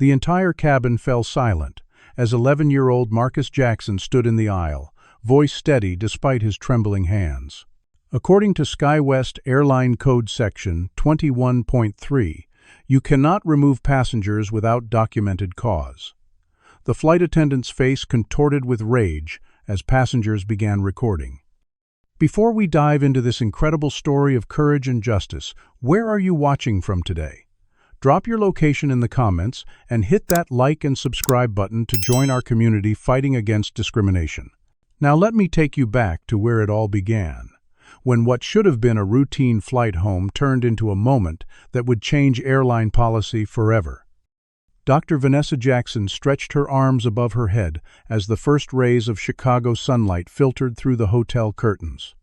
The entire cabin fell silent as 11-year-old Marcus Jackson stood in the aisle, voice steady despite his trembling hands. According to SkyWest Airline Code Section 21.3, you cannot remove passengers without documented cause. The flight attendant's face contorted with rage as passengers began recording. Before we dive into this incredible story of courage and justice, where are you watching from today? Drop your location in the comments and hit that like and subscribe button to join our community fighting against discrimination. Now let me take you back to where it all began, when what should have been a routine flight home turned into a moment that would change airline policy forever. Dr. Vanessa Jackson stretched her arms above her head as the first rays of Chicago sunlight filtered through the hotel curtains.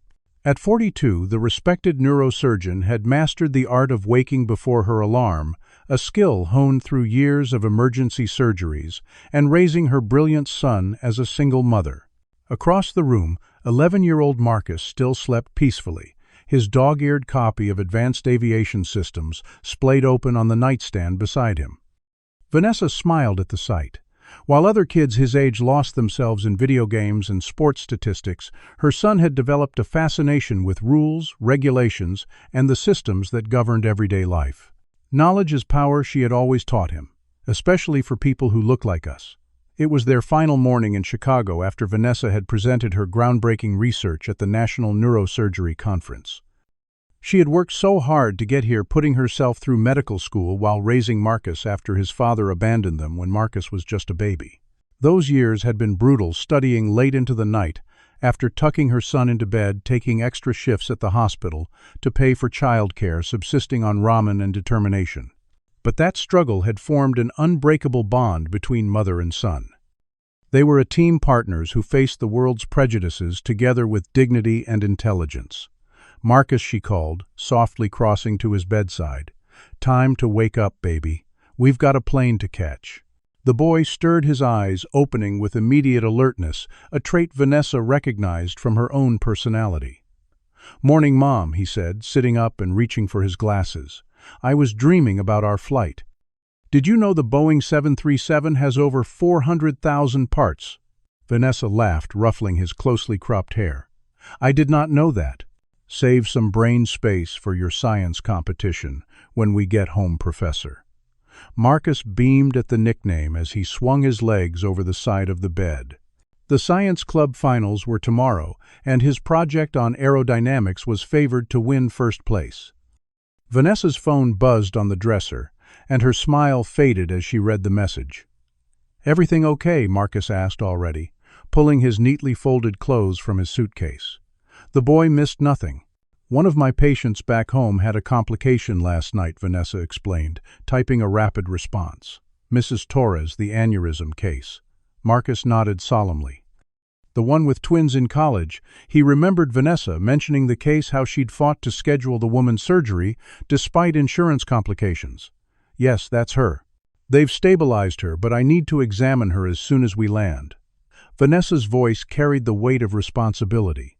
At 42, the respected neurosurgeon had mastered the art of waking before her alarm, a skill honed through years of emergency surgeries, and raising her brilliant son as a single mother. Across the room, 11-year-old Marcus still slept peacefully, his dog-eared copy of Advanced Aviation Systems splayed open on the nightstand beside him. Vanessa smiled at the sight. While other kids his age lost themselves in video games and sports statistics, her son had developed a fascination with rules, regulations, and the systems that governed everyday life. Knowledge is power, she had always taught him, especially for people who look like us. It was their final morning in Chicago after Vanessa had presented her groundbreaking research at the National Neurosurgery Conference. She had worked so hard to get here, putting herself through medical school while raising Marcus after his father abandoned them when Marcus was just a baby. Those years had been brutal, studying late into the night, after tucking her son into bed, taking extra shifts at the hospital to pay for childcare, subsisting on ramen and determination. But that struggle had formed an unbreakable bond between mother and son. They were a team partners who faced the world's prejudices together with dignity and intelligence. "Marcus," she called, softly crossing to his bedside. "Time to wake up, baby. We've got a plane to catch." The boy stirred his eyes, opening with immediate alertness, a trait Vanessa recognized from her own personality. "Morning, Mom," he said, sitting up and reaching for his glasses. "I was dreaming about our flight. Did you know the Boeing 737 has over 400,000 parts?" Vanessa laughed, ruffling his closely cropped hair. "I did not know that. Save some brain space for your science competition when we get home, Professor." Marcus beamed at the nickname as he swung his legs over the side of the bed. The science club finals were tomorrow, and his project on aerodynamics was favored to win first place. Vanessa's phone buzzed on the dresser, and her smile faded as she read the message. "Everything okay?" Marcus asked already, pulling his neatly folded clothes from his suitcase. The boy missed nothing. "One of my patients back home had a complication last night," Vanessa explained, typing a rapid response. "Mrs. Torres, the aneurysm case." Marcus nodded solemnly. "The one with twins in college." He remembered Vanessa mentioning the case, how she'd fought to schedule the woman's surgery despite insurance complications. "Yes, that's her. They've stabilized her, but I need to examine her as soon as we land." Vanessa's voice carried the weight of responsibility.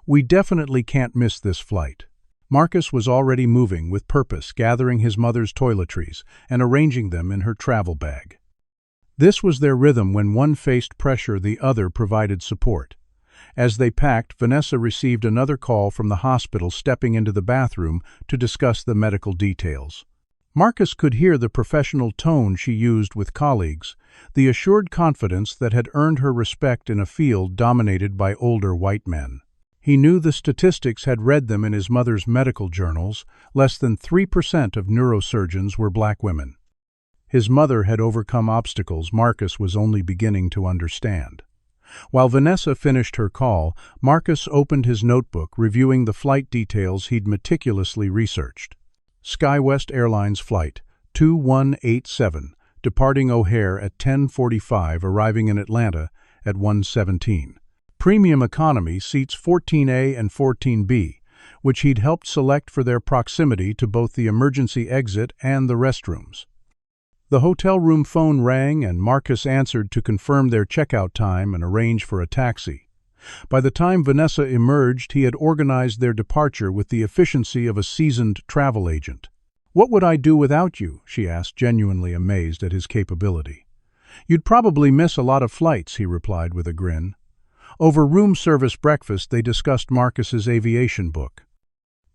"We definitely can't miss this flight." Marcus was already moving with purpose, gathering his mother's toiletries and arranging them in her travel bag. This was their rhythm. When one faced pressure, the other provided support. As they packed, Vanessa received another call from the hospital, stepping into the bathroom to discuss the medical details. Marcus could hear the professional tone she used with colleagues, the assured confidence that had earned her respect in a field dominated by older white men. He knew the statistics, had read them in his mother's medical journals. Less than 3% of neurosurgeons were black women. His mother had overcome obstacles Marcus was only beginning to understand. While Vanessa finished her call, Marcus opened his notebook, reviewing the flight details he'd meticulously researched. SkyWest Airlines Flight 2187, departing O'Hare at 10:45, arriving in Atlanta at 1:17. Premium economy, seats 14A and 14B, which he'd helped select for their proximity to both the emergency exit and the restrooms. The hotel room phone rang, and Marcus answered to confirm their checkout time and arrange for a taxi. By the time Vanessa emerged, he had organized their departure with the efficiency of a seasoned travel agent. "What would I do without you?" she asked, genuinely amazed at his capability. "You'd probably miss a lot of flights," he replied with a grin. Over room service breakfast, they discussed Marcus's aviation book.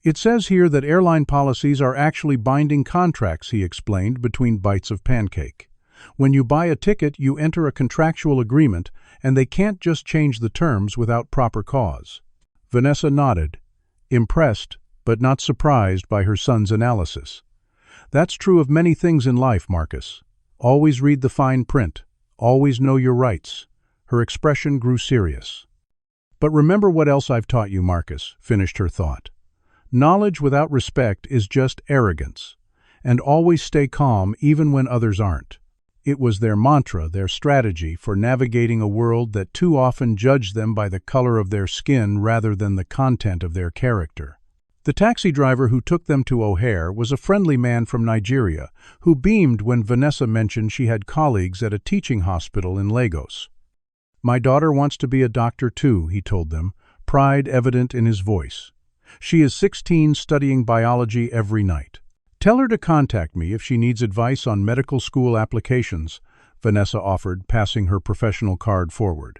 "It says here that airline policies are actually binding contracts," he explained between bites of pancake. "When you buy a ticket, you enter a contractual agreement, and they can't just change the terms without proper cause." Vanessa nodded, impressed but not surprised by her son's analysis. "That's true of many things in life, Marcus. Always read the fine print. Always know your rights." Her expression grew serious. "But remember what else I've taught you, Marcus," finished her thought. "Knowledge without respect is just arrogance. And always stay calm even when others aren't." It was their mantra, their strategy for navigating a world that too often judged them by the color of their skin rather than the content of their character. The taxi driver who took them to O'Hare was a friendly man from Nigeria who beamed when Vanessa mentioned she had colleagues at a teaching hospital in Lagos. "My daughter wants to be a doctor too," he told them, pride evident in his voice. "She is 16, studying biology every night. Tell her to contact me if she needs advice on medical school applications," Vanessa offered, passing her professional card forward.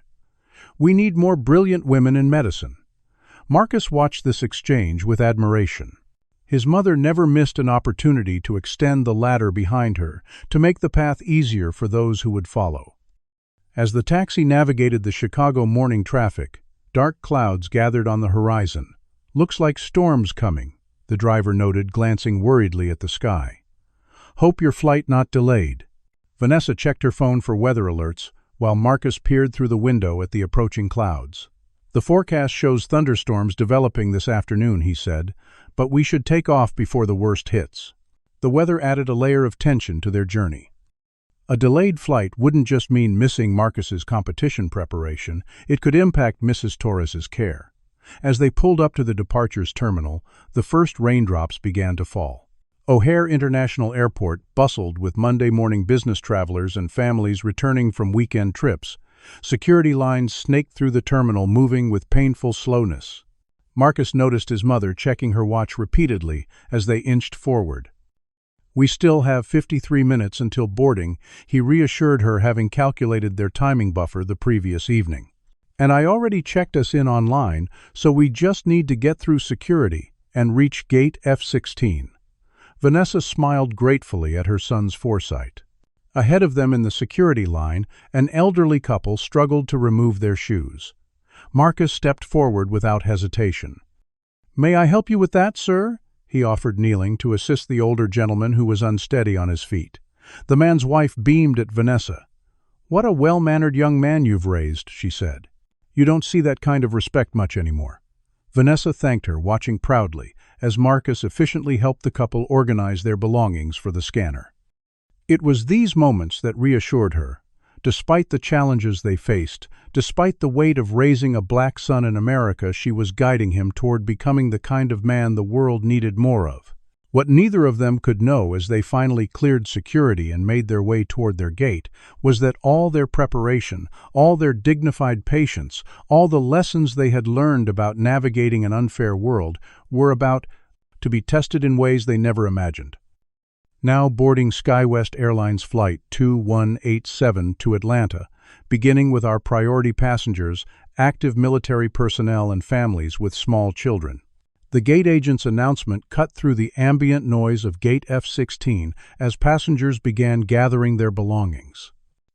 "We need more brilliant women in medicine." Marcus watched this exchange with admiration. His mother never missed an opportunity to extend the ladder behind her, to make the path easier for those who would follow. As the taxi navigated the Chicago morning traffic, dark clouds gathered on the horizon. "Looks like storm's coming," the driver noted, glancing worriedly at the sky. "Hope your flight not delayed." Vanessa checked her phone for weather alerts, while Marcus peered through the window at the approaching clouds. "The forecast shows thunderstorms developing this afternoon," he said, "but we should take off before the worst hits." The weather added a layer of tension to their journey. A delayed flight wouldn't just mean missing Marcus's competition preparation, it could impact Mrs. Torres's care. As they pulled up to the departures terminal, the first raindrops began to fall. O'Hare International Airport bustled with Monday morning business travelers and families returning from weekend trips. Security lines snaked through the terminal, moving with painful slowness. Marcus noticed his mother checking her watch repeatedly as they inched forward. "We still have 53 minutes until boarding," he reassured her, having calculated their timing buffer the previous evening. "And I already checked us in online, so we just need to get through security and reach gate F-16. Vanessa smiled gratefully at her son's foresight. Ahead of them in the security line, an elderly couple struggled to remove their shoes. Marcus stepped forward without hesitation. "May I help you with that, sir?" he offered, kneeling to assist the older gentleman who was unsteady on his feet. The man's wife beamed at Vanessa. "What a well-mannered young man you've raised," she said. "You don't see that kind of respect much anymore." Vanessa thanked her, watching proudly, as Marcus efficiently helped the couple organize their belongings for the scanner. It was these moments that reassured her. Despite the challenges they faced, despite the weight of raising a black son in America, she was guiding him toward becoming the kind of man the world needed more of. What neither of them could know as they finally cleared security and made their way toward their gate was that all their preparation, all their dignified patience, all the lessons they had learned about navigating an unfair world were about to be tested in ways they never imagined. Now boarding SkyWest Airlines Flight 2187 to Atlanta, beginning with our priority passengers, active military personnel and families with small children. The gate agent's announcement cut through the ambient noise of gate F-16 as passengers began gathering their belongings.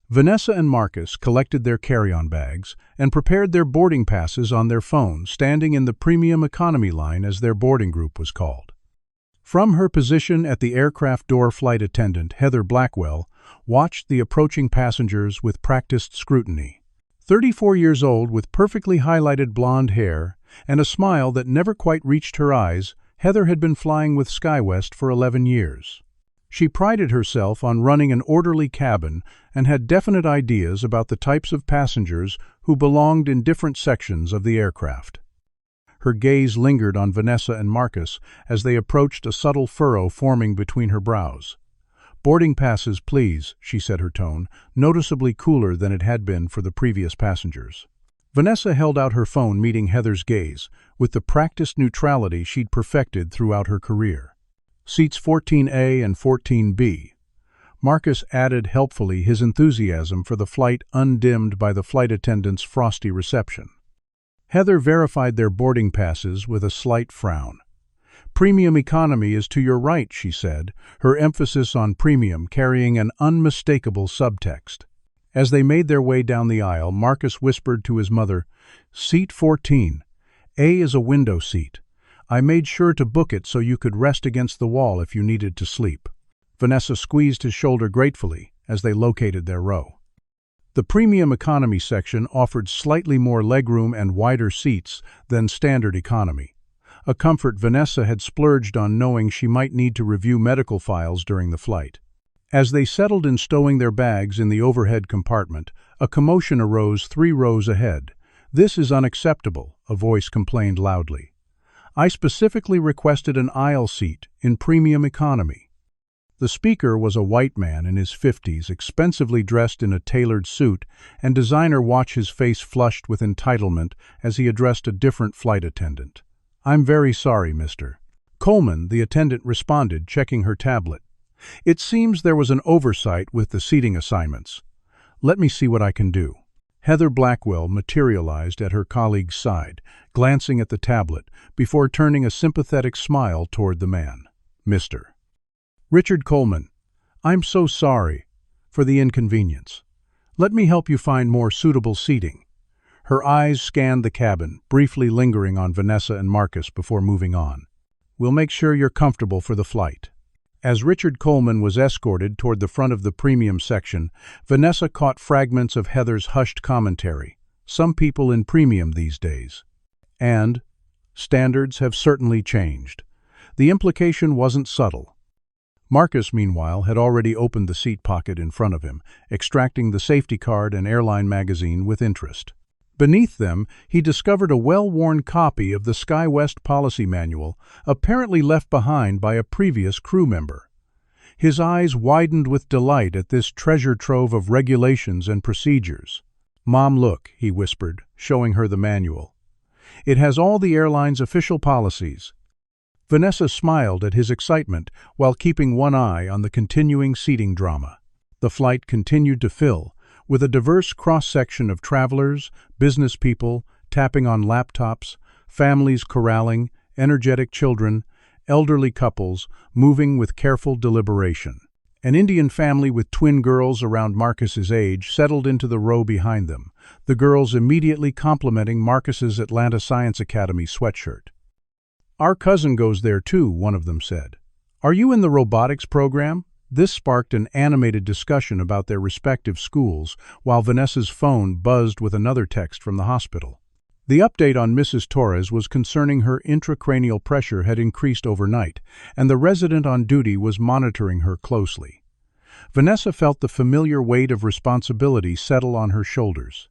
Vanessa and Marcus collected their carry-on bags and prepared their boarding passes on their phones, standing in the premium economy line as their boarding group was called. From her position at the aircraft door, flight attendant Heather Blackwell watched the approaching passengers with practiced scrutiny. 34 years old, with perfectly highlighted blonde hair and a smile that never quite reached her eyes, Heather had been flying with SkyWest for 11 years. She prided herself on running an orderly cabin and had definite ideas about the types of passengers who belonged in different sections of the aircraft. Her gaze lingered on Vanessa and Marcus as they approached, a subtle furrow forming between her brows. "Boarding passes, please," she said, her tone noticeably cooler than it had been for the previous passengers. Vanessa held out her phone, meeting Heather's gaze, with the practiced neutrality she'd perfected throughout her career. Seats 14A and 14B. Marcus added helpfully his enthusiasm for the flight undimmed by the flight attendant's frosty reception. Heather verified their boarding passes with a slight frown. "Premium economy is to your right," she said, her emphasis on premium carrying an unmistakable subtext. As they made their way down the aisle, Marcus whispered to his mother, "Seat 14. A is a window seat. I made sure to book it so you could rest against the wall if you needed to sleep." Vanessa squeezed his shoulder gratefully as they located their row. The premium economy section offered slightly more legroom and wider seats than standard economy, a comfort Vanessa had splurged on knowing she might need to review medical files during the flight. As they settled in stowing their bags in the overhead compartment, a commotion arose 3 rows ahead. "This is unacceptable," a voice complained loudly. "I specifically requested an aisle seat in premium economy." The speaker was a white man in his 50s, expensively dressed in a tailored suit, and designer watched his face flushed with entitlement as he addressed a different flight attendant. "I'm very sorry, Mr. Coleman," the attendant responded, checking her tablet. "It seems there was an oversight with the seating assignments. Let me see what I can do." Heather Blackwell materialized at her colleague's side, glancing at the tablet, before turning a sympathetic smile toward the man. "Mr. Richard Coleman, I'm so sorry for the inconvenience. Let me help you find more suitable seating." Her eyes scanned the cabin, briefly lingering on Vanessa and Marcus before moving on. "We'll make sure you're comfortable for the flight." As Richard Coleman was escorted toward the front of the premium section, Vanessa caught fragments of Heather's hushed commentary. "Some people in premium these days." And standards have certainly changed. The implication wasn't subtle. Marcus, meanwhile, had already opened the seat pocket in front of him, extracting the safety card and airline magazine with interest. Beneath them, he discovered a well-worn copy of the SkyWest policy manual, apparently left behind by a previous crew member. His eyes widened with delight at this treasure trove of regulations and procedures. "Mom, look," he whispered, showing her the manual. "It has all the airline's official policies." Vanessa smiled at his excitement while keeping one eye on the continuing seating drama. The flight continued to fill, with a diverse cross-section of travelers, business people, tapping on laptops, families corralling, energetic children, elderly couples, moving with careful deliberation. An Indian family with twin girls around Marcus's age settled into the row behind them, the girls immediately complimenting Marcus's Atlanta Science Academy sweatshirt. "Our cousin goes there too," one of them said. "Are you in the robotics program?" This sparked an animated discussion about their respective schools, while Vanessa's phone buzzed with another text from the hospital. The update on Mrs. Torres was concerning her intracranial pressure had increased overnight, and the resident on duty was monitoring her closely. Vanessa felt the familiar weight of responsibility settle on her shoulders.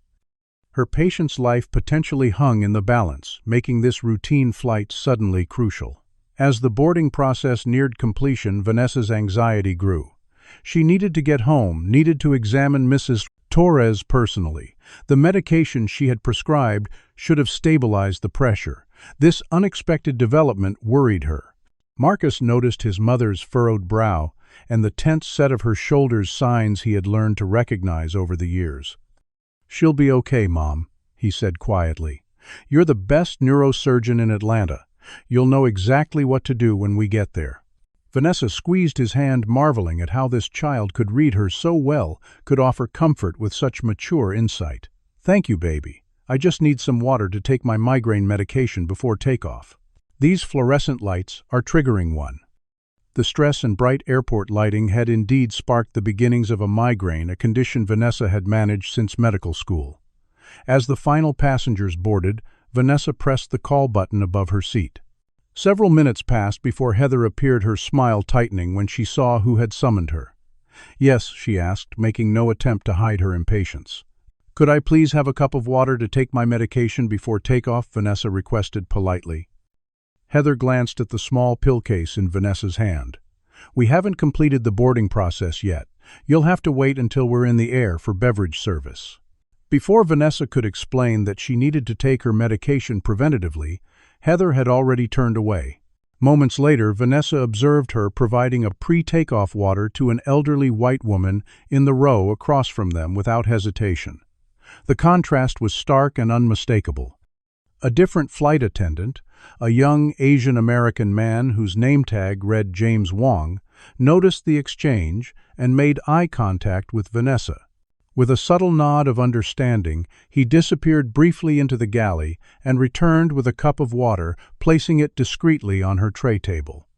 Her patient's life potentially hung in the balance, making this routine flight suddenly crucial. As the boarding process neared completion, Vanessa's anxiety grew. She needed to get home, needed to examine Mrs. Torres personally. The medication she had prescribed should have stabilized the pressure. This unexpected development worried her. Marcus noticed his mother's furrowed brow and the tense set of her shoulders, signs he had learned to recognize over the years. "She'll be okay, Mom," he said quietly. "You're the best neurosurgeon in Atlanta. You'll know exactly what to do when we get there." Vanessa squeezed his hand, marveling at how this child could read her so well, could offer comfort with such mature insight. "Thank you, baby. I just need some water to take my migraine medication before takeoff. These fluorescent lights are triggering one." The stress and bright airport lighting had indeed sparked the beginnings of a migraine, a condition Vanessa had managed since medical school. As the final passengers boarded, Vanessa pressed the call button above her seat. Several minutes passed before Heather appeared, her smile tightening when she saw who had summoned her. "Yes," she asked, making no attempt to hide her impatience. "Could I please have a cup of water to take my medication before takeoff?" Vanessa requested politely. Heather glanced at the small pill case in Vanessa's hand. "We haven't completed the boarding process yet. You'll have to wait until we're in the air for beverage service." Before Vanessa could explain that she needed to take her medication preventatively, Heather had already turned away. Moments later, Vanessa observed her providing a pre-takeoff water to an elderly white woman in the row across from them without hesitation. The contrast was stark and unmistakable. A different flight attendant, a young Asian American man whose name tag read James Wong, noticed the exchange and made eye contact with Vanessa. With a subtle nod of understanding, he disappeared briefly into the galley and returned with a cup of water, placing it discreetly on her tray table.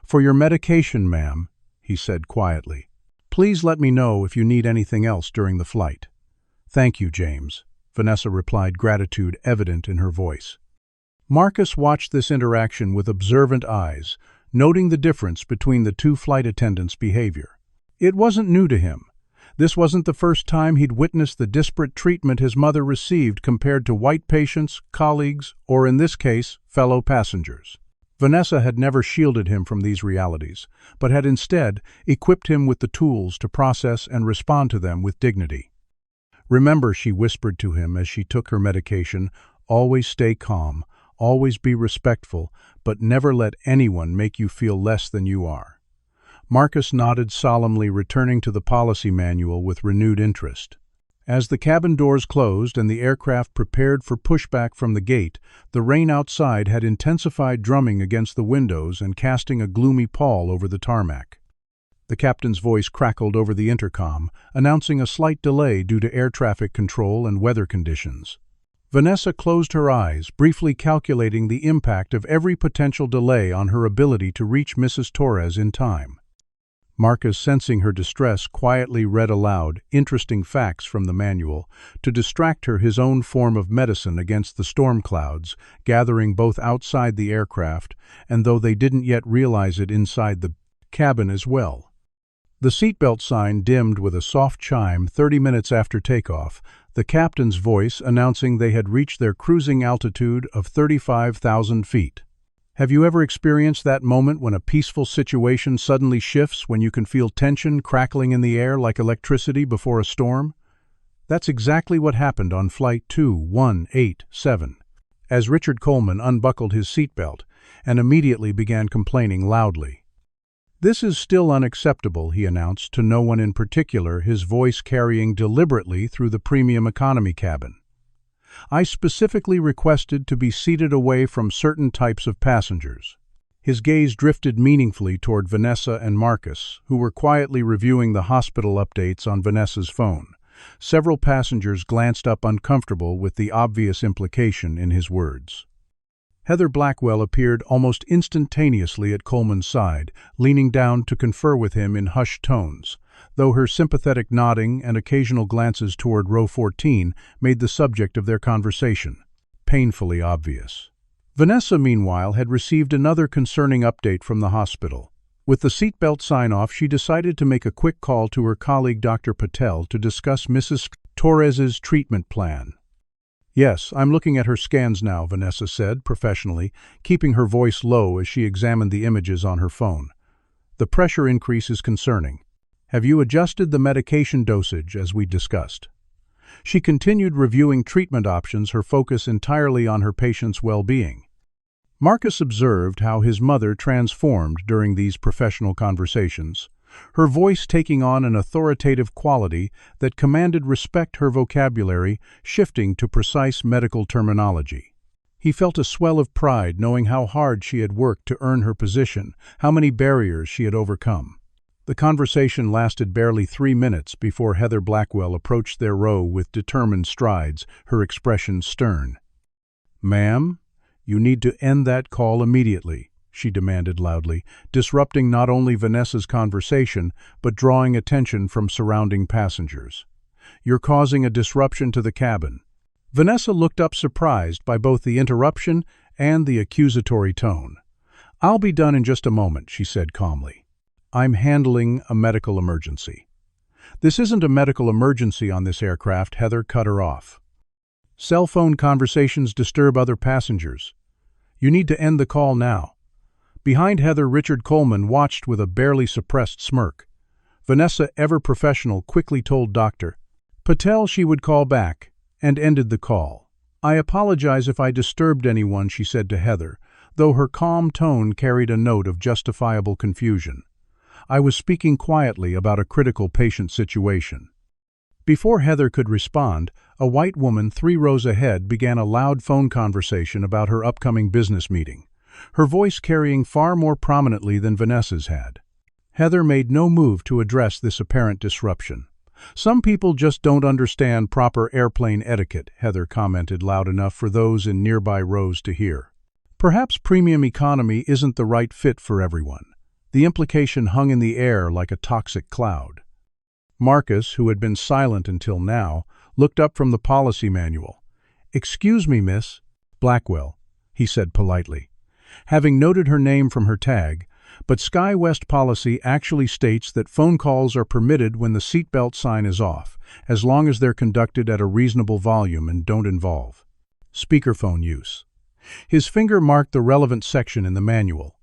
"For your medication, ma'am," he said quietly. "Please let me know if you need anything else during the flight." "Thank you, James," Vanessa replied, gratitude evident in her voice. Marcus watched this interaction with observant eyes, noting the difference between the two flight attendants' behavior. It wasn't new to him. This wasn't the first time he'd witnessed the disparate treatment his mother received compared to white patients, colleagues, or in this case, fellow passengers. Vanessa had never shielded him from these realities, but had instead equipped him with the tools to process and respond to them with dignity. "Remember," she whispered to him as she took her medication, "always stay calm, always be respectful, but never let anyone make you feel less than you are." Marcus nodded solemnly, returning to the policy manual with renewed interest. As the cabin doors closed and the aircraft prepared for pushback from the gate, the rain outside had intensified, drumming against the windows and casting a gloomy pall over the tarmac. The captain's voice crackled over the intercom, announcing a slight delay due to air traffic control and weather conditions. Vanessa closed her eyes, briefly calculating the impact of every potential delay on her ability to reach Mrs. Torres in time. Marcus, sensing her distress, quietly read aloud interesting facts from the manual to distract her his own form of medicine against the storm clouds, gathering both outside the aircraft and, though they didn't yet realize it, inside the cabin as well. The seatbelt sign dimmed with a soft chime 30 minutes after takeoff, the captain's voice announcing they had reached their cruising altitude of 35,000 feet. Have you ever experienced that moment when a peaceful situation suddenly shifts, when you can feel tension crackling in the air like electricity before a storm? That's exactly what happened on Flight 2187, as Richard Coleman unbuckled his seatbelt and immediately began complaining loudly. "This is still unacceptable," he announced, to no one in particular, his voice carrying deliberately through the premium economy cabin. "I specifically requested to be seated away from certain types of passengers." His gaze drifted meaningfully toward Vanessa and Marcus, who were quietly reviewing the hospital updates on Vanessa's phone. Several passengers glanced up, uncomfortable with the obvious implication in his words. Heather Blackwell appeared almost instantaneously at Coleman's side, leaning down to confer with him in hushed tones, though her sympathetic nodding and occasional glances toward row 14 made the subject of their conversation painfully obvious. Vanessa, meanwhile, had received another concerning update from the hospital. With the seatbelt sign-off, she decided to make a quick call to her colleague Dr. Patel to discuss Mrs. Torres's treatment plan. "Yes, I'm looking at her scans now," Vanessa said professionally, keeping her voice low as she examined the images on her phone. "The pressure increase is concerning. Have you adjusted the medication dosage as we discussed?" She continued reviewing treatment options, her focus entirely on her patient's well-being. Marcus observed how his mother transformed during these professional conversations, her voice taking on an authoritative quality that commanded respect, her vocabulary shifting to precise medical terminology. He felt a swell of pride knowing how hard she had worked to earn her position, how many barriers she had overcome. The conversation lasted barely 3 minutes before Heather Blackwell approached their row with determined strides, her expression stern. "Ma'am, you need to end that call immediately," she demanded loudly, disrupting not only Vanessa's conversation, but drawing attention from surrounding passengers. "You're causing a disruption to the cabin." Vanessa looked up, surprised by both the interruption and the accusatory tone. "I'll be done in just a moment," she said calmly. "I'm handling a medical emergency." "This isn't a medical emergency on this aircraft," Heather cut her off. "Cell phone conversations disturb other passengers. You need to end the call now." Behind Heather, Richard Coleman watched with a barely suppressed smirk. Vanessa, ever professional, quickly told Dr. Patel she would call back, and ended the call. "I apologize if I disturbed anyone," she said to Heather, though her calm tone carried a note of justifiable confusion. "I was speaking quietly about a critical patient situation." Before Heather could respond, a white woman 3 rows ahead began a loud phone conversation about her upcoming business meeting, her voice carrying far more prominently than Vanessa's had. Heather made no move to address this apparent disruption. "Some people just don't understand proper airplane etiquette," Heather commented loud enough for those in nearby rows to hear. "Perhaps premium economy isn't the right fit for everyone." The implication hung in the air like a toxic cloud. Marcus, who had been silent until now, looked up from the policy manual. "Excuse me, Miss Blackwell," he said politely, having noted her name from her tag, "but SkyWest policy actually states that phone calls are permitted when the seatbelt sign is off, as long as they're conducted at a reasonable volume and don't involve speakerphone use." His finger marked the relevant section in the manual.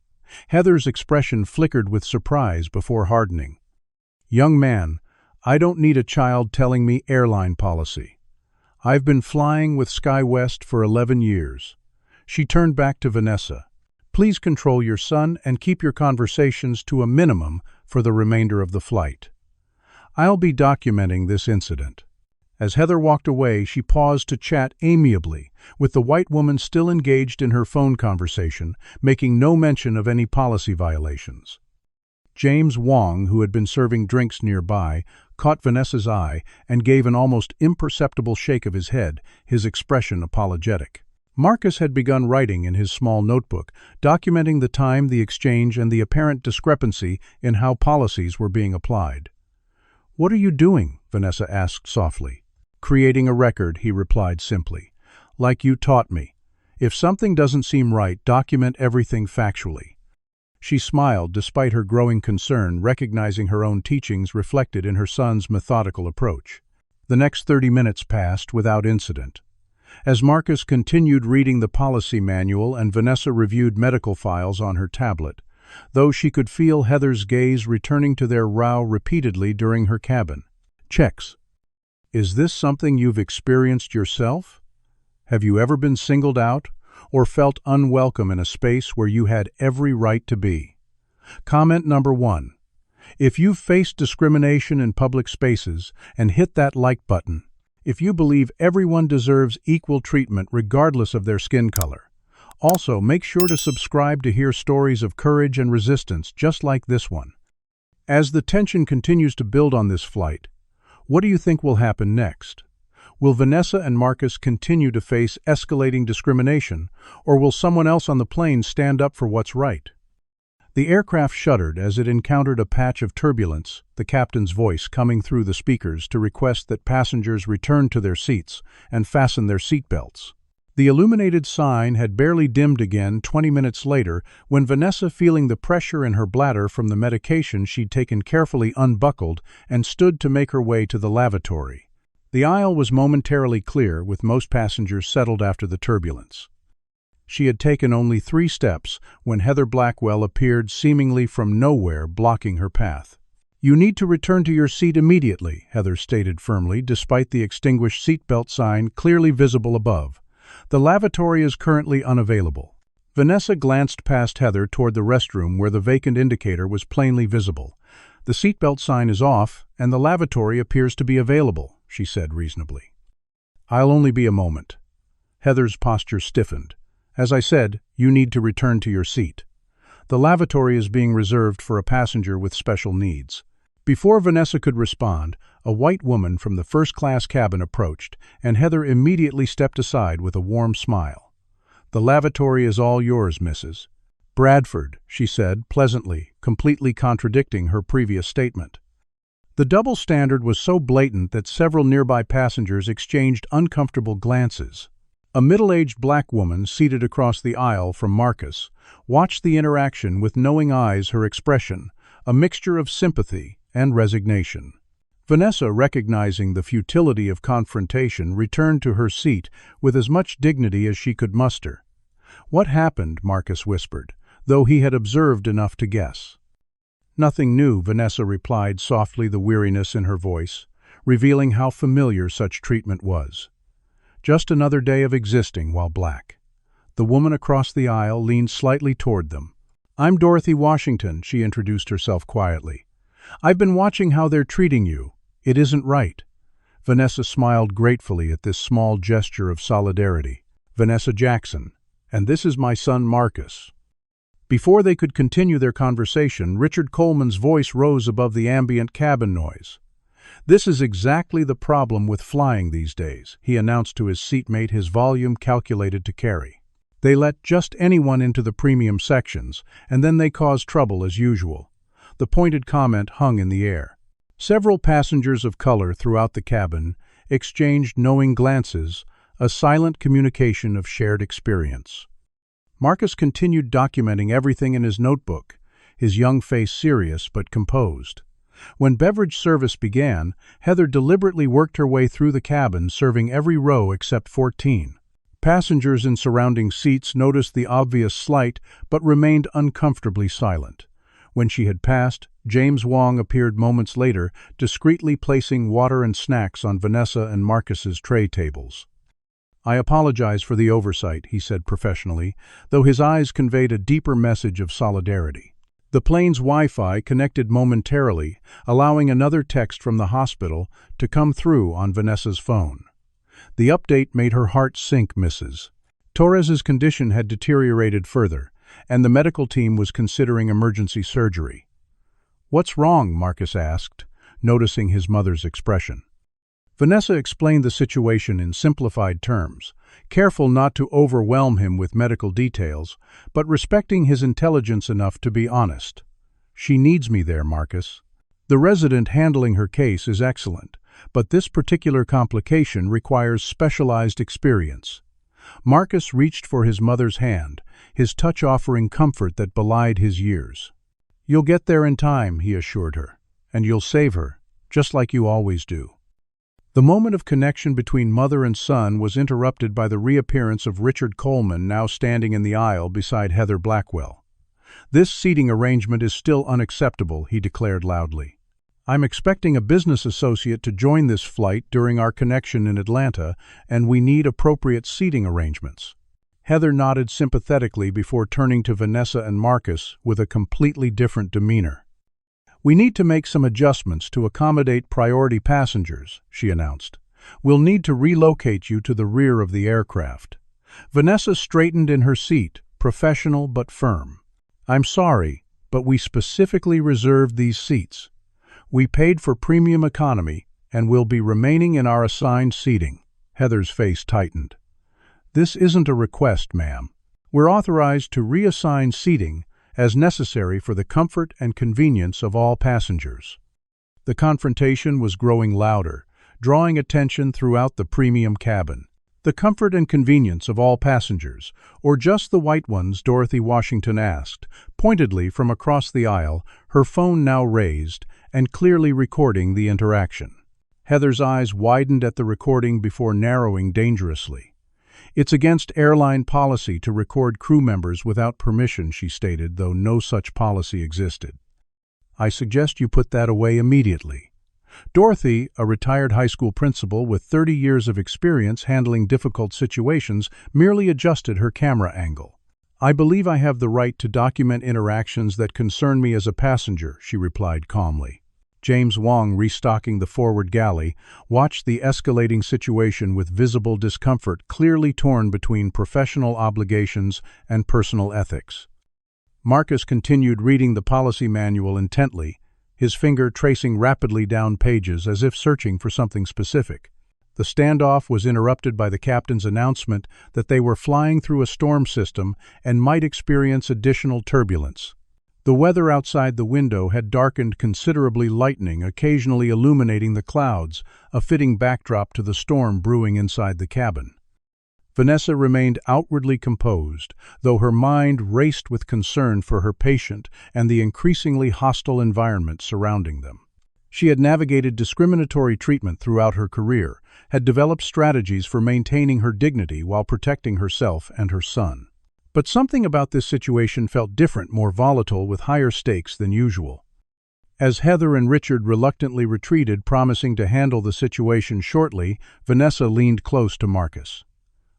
Heather's expression flickered with surprise before hardening. "Young man, I don't need a child telling me airline policy. I've been flying with SkyWest for 11 years. She turned back to Vanessa. "Please control your son and keep your conversations to a minimum for the remainder of the flight. I'll be documenting this incident." As Heather walked away, she paused to chat amiably, with the white woman still engaged in her phone conversation, making no mention of any policy violations. James Wong, who had been serving drinks nearby, caught Vanessa's eye and gave an almost imperceptible shake of his head, his expression apologetic. Marcus had begun writing in his small notebook, documenting the time, the exchange, and the apparent discrepancy in how policies were being applied. "What are you doing?" Vanessa asked softly. "Creating a record," he replied simply. "Like you taught me. If something doesn't seem right, document everything factually." She smiled despite her growing concern, recognizing her own teachings reflected in her son's methodical approach. The next 30 minutes passed without incident. As Marcus continued reading the policy manual and Vanessa reviewed medical files on her tablet, though she could feel Heather's gaze returning to their row repeatedly during her cabin. Checks. "Is this something you've experienced yourself? Have you ever been singled out or felt unwelcome in a space where you had every right to be?" Comment number 1. If you've faced discrimination in public spaces, and hit that like button. If you believe everyone deserves equal treatment regardless of their skin color. Also, make sure to subscribe to hear stories of courage and resistance just like this one. As the tension continues to build on this flight, what do you think will happen next? Will Vanessa and Marcus continue to face escalating discrimination, or will someone else on the plane stand up for what's right? The aircraft shuddered as it encountered a patch of turbulence, the captain's voice coming through the speakers to request that passengers return to their seats and fasten their seatbelts. The illuminated sign had barely dimmed again 20 minutes later when Vanessa, feeling the pressure in her bladder from the medication she'd taken, carefully unbuckled and stood to make her way to the lavatory. The aisle was momentarily clear, with most passengers settled after the turbulence. She had taken only 3 steps when Heather Blackwell appeared seemingly from nowhere, blocking her path. "You need to return to your seat immediately," Heather stated firmly, despite the extinguished seatbelt sign clearly visible above. "The lavatory is currently unavailable." Vanessa glanced past Heather toward the restroom where the vacant indicator was plainly visible. "The seatbelt sign is off, and the lavatory appears to be available," she said reasonably. "I'll only be a moment." Heather's posture stiffened. "As I said, you need to return to your seat. The lavatory is being reserved for a passenger with special needs." Before Vanessa could respond, a white woman from the first-class cabin approached, and Heather immediately stepped aside with a warm smile. "The lavatory is all yours, Mrs. Bradford," she said pleasantly, completely contradicting her previous statement. The double standard was so blatant that several nearby passengers exchanged uncomfortable glances. A middle-aged black woman, seated across the aisle from Marcus, watched the interaction with knowing eyes, her expression a mixture of sympathy and resignation. Vanessa, recognizing the futility of confrontation, returned to her seat with as much dignity as she could muster. "What happened?" Marcus whispered, though he had observed enough to guess. "Nothing new," Vanessa replied softly, the weariness in her voice, revealing how familiar such treatment was. "Just another day of existing while black." The woman across the aisle leaned slightly toward them. "I'm Dorothy Washington," she introduced herself quietly. "I've been watching how they're treating you. It isn't right." Vanessa smiled gratefully at this small gesture of solidarity. "Vanessa Jackson, and this is my son Marcus." Before they could continue their conversation, Richard Coleman's voice rose above the ambient cabin noise. "This is exactly the problem with flying these days," he announced to his seatmate, his volume calculated to carry. "They let just anyone into the premium sections, and then they cause trouble as usual." The pointed comment hung in the air. Several passengers of color throughout the cabin exchanged knowing glances, a silent communication of shared experience. Marcus continued documenting everything in his notebook, his young face serious but composed. When beverage service began, Heather deliberately worked her way through the cabin, serving every row except 14. Passengers in surrounding seats noticed the obvious slight but remained uncomfortably silent. When she had passed, James Wong appeared moments later, discreetly placing water and snacks on Vanessa and Marcus's tray tables. "I apologize for the oversight," he said professionally, though his eyes conveyed a deeper message of solidarity. The plane's Wi-Fi connected momentarily, allowing another text from the hospital to come through on Vanessa's phone. The update made her heart sink, Mrs. Torres's condition had deteriorated further, and the medical team was considering emergency surgery. "What's wrong?" Marcus asked, noticing his mother's expression. Vanessa explained the situation in simplified terms, careful not to overwhelm him with medical details, but respecting his intelligence enough to be honest. "She needs me there, Marcus. The resident handling her case is excellent, but this particular complication requires specialized experience." Marcus reached for his mother's hand, his touch offering comfort that belied his years. "You'll get there in time," he assured her, "and you'll save her, just like you always do." The moment of connection between mother and son was interrupted by the reappearance of Richard Coleman, now standing in the aisle beside Heather Blackwell. "This seating arrangement is still unacceptable," he declared loudly. "I'm expecting a business associate to join this flight during our connection in Atlanta, and we need appropriate seating arrangements." Heather nodded sympathetically before turning to Vanessa and Marcus with a completely different demeanor. "We need to make some adjustments to accommodate priority passengers," she announced. "We'll need to relocate you to the rear of the aircraft." Vanessa straightened in her seat, professional but firm. "I'm sorry, but we specifically reserved these seats. We paid for premium economy and will be remaining in our assigned seating." Heather's face tightened. "This isn't a request, ma'am. We're authorized to reassign seating as necessary for the comfort and convenience of all passengers." The confrontation was growing louder, drawing attention throughout the premium cabin. "The comfort and convenience of all passengers, or just the white ones?" Dorothy Washington asked, pointedly from across the aisle, her phone now raised and clearly recording the interaction. Heather's eyes widened at the recording before narrowing dangerously. "It's against airline policy to record crew members without permission," she stated, though no such policy existed. "I suggest you put that away immediately." Dorothy, a retired high school principal with 30 years of experience handling difficult situations, merely adjusted her camera angle. "I believe I have the right to document interactions that concern me as a passenger," she replied calmly. James Wong, restocking the forward galley, watched the escalating situation with visible discomfort, clearly torn between professional obligations and personal ethics. Marcus continued reading the policy manual intently, his finger tracing rapidly down pages as if searching for something specific. The standoff was interrupted by the captain's announcement that they were flying through a storm system and might experience additional turbulence. The weather outside the window had darkened considerably, lightning occasionally illuminating the clouds, a fitting backdrop to the storm brewing inside the cabin. Vanessa remained outwardly composed, though her mind raced with concern for her patient and the increasingly hostile environment surrounding them. She had navigated discriminatory treatment throughout her career, had developed strategies for maintaining her dignity while protecting herself and her son. But something about this situation felt different, more volatile, with higher stakes than usual. As Heather and Richard reluctantly retreated, promising to handle the situation shortly, Vanessa leaned close to Marcus.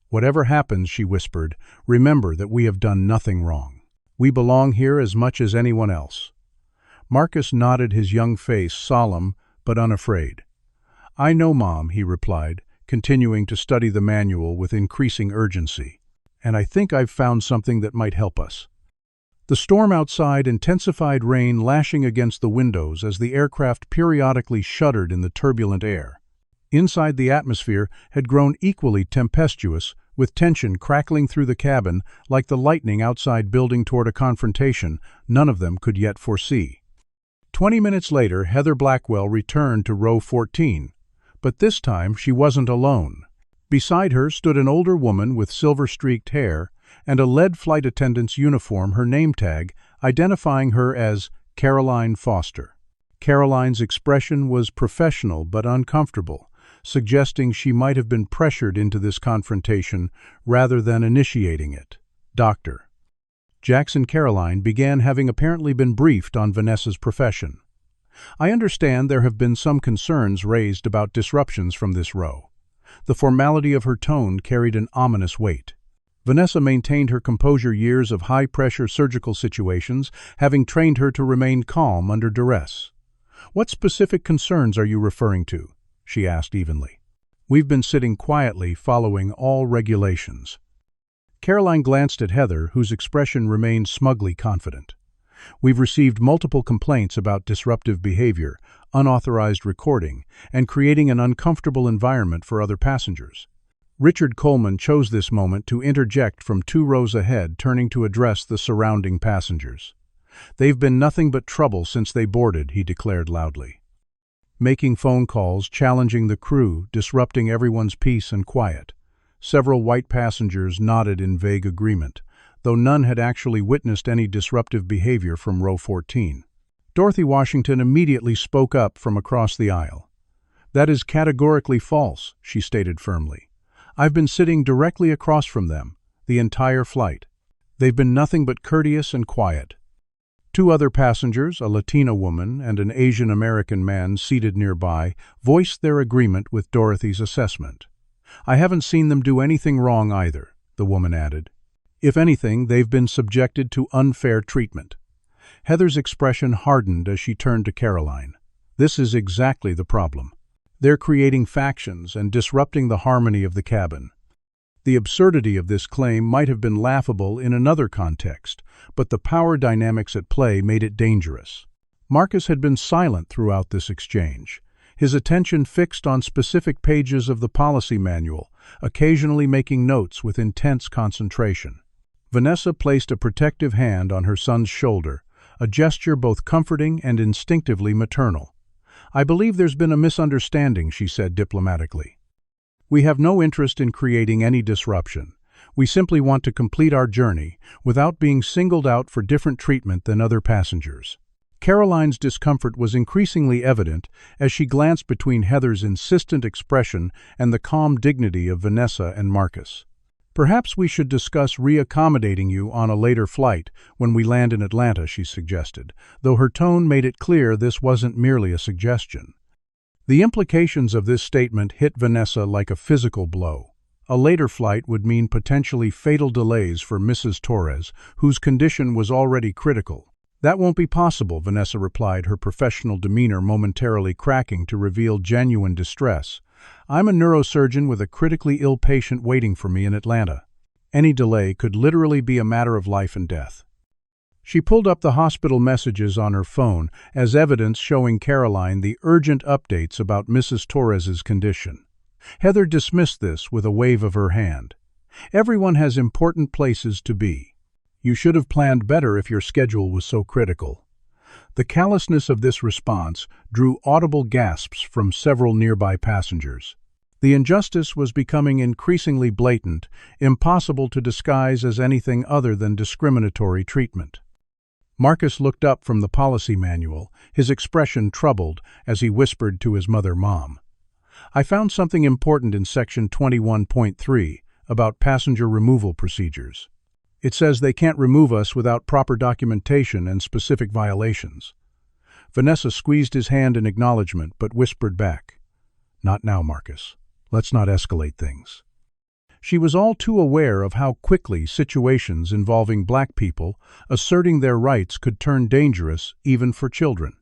"Whatever happens," she whispered, "remember that we have done nothing wrong. We belong here as much as anyone else." Marcus nodded, his young face solemn but unafraid. "I know, Mom," he replied, continuing to study the manual with increasing urgency. "And I think I've found something that might help us." The storm outside intensified, rain lashing against the windows as the aircraft periodically shuddered in the turbulent air. Inside, the atmosphere had grown equally tempestuous, with tension crackling through the cabin like the lightning outside building toward a confrontation none of them could yet foresee. 20 minutes later, Heather Blackwell returned to row 14. But this time she wasn't alone. Beside her stood an older woman with silver-streaked hair and a lead flight attendant's uniform, her name tag identifying her as Caroline Foster. Caroline's expression was professional but uncomfortable, suggesting she might have been pressured into this confrontation rather than initiating it. "Doctor." Jackson Caroline began, having apparently been briefed on Vanessa's profession. "I understand there have been some concerns raised about disruptions from this row." The formality of her tone carried an ominous weight. Vanessa maintained her composure, years of high-pressure surgical situations having trained her to remain calm under duress. "What specific concerns are you referring to?" she asked evenly. "We've been sitting quietly, following all regulations." Caroline glanced at Heather, whose expression remained smugly confident. "We've received multiple complaints about disruptive behavior, unauthorized recording, and creating an uncomfortable environment for other passengers." Richard Coleman chose this moment to interject from 2 rows ahead, turning to address the surrounding passengers. "They've been nothing but trouble since they boarded," he declared loudly. "Making phone calls, challenging the crew, disrupting everyone's peace and quiet." Several white passengers nodded in vague agreement, though none had actually witnessed any disruptive behavior from row 14. Dorothy Washington immediately spoke up from across the aisle. "That is categorically false," she stated firmly. "I've been sitting directly across from them the entire flight. They've been nothing but courteous and quiet." 2 other passengers, a Latina woman and an Asian American man seated nearby, voiced their agreement with Dorothy's assessment. "I haven't seen them do anything wrong either," the woman added. "If anything, they've been subjected to unfair treatment." Heather's expression hardened as she turned to Caroline. "This is exactly the problem. They're creating factions and disrupting the harmony of the cabin." The absurdity of this claim might have been laughable in another context, but the power dynamics at play made it dangerous. Marcus had been silent throughout this exchange, his attention fixed on specific pages of the policy manual, occasionally making notes with intense concentration. Vanessa placed a protective hand on her son's shoulder, a gesture both comforting and instinctively maternal. "I believe there's been a misunderstanding," she said diplomatically. "We have no interest in creating any disruption. We simply want to complete our journey without being singled out for different treatment than other passengers." Caroline's discomfort was increasingly evident as she glanced between Heather's insistent expression and the calm dignity of Vanessa and Marcus. "Perhaps we should discuss reaccommodating you on a later flight when we land in Atlanta," she suggested, though her tone made it clear this wasn't merely a suggestion. The implications of this statement hit Vanessa like a physical blow. A later flight would mean potentially fatal delays for Mrs. Torres, whose condition was already critical. "That won't be possible," Vanessa replied, her professional demeanor momentarily cracking to reveal genuine distress. "I'm a neurosurgeon with a critically ill patient waiting for me in Atlanta. Any delay could literally be a matter of life and death." She pulled up the hospital messages on her phone as evidence showing Caroline the urgent updates about Mrs. Torres's condition. Heather dismissed this with a wave of her hand. "Everyone has important places to be. You should have planned better if your schedule was so critical." The callousness of this response drew audible gasps from several nearby passengers. The injustice was becoming increasingly blatant, impossible to disguise as anything other than discriminatory treatment. Marcus looked up from the policy manual, his expression troubled as he whispered to his mother, "Mom, I found something important in Section 21.3 about passenger removal procedures. It says they can't remove us without proper documentation and specific violations." Vanessa squeezed his hand in acknowledgement, but whispered back, "Not now, Marcus. Let's not escalate things." She was all too aware of how quickly situations involving black people asserting their rights could turn dangerous even for children.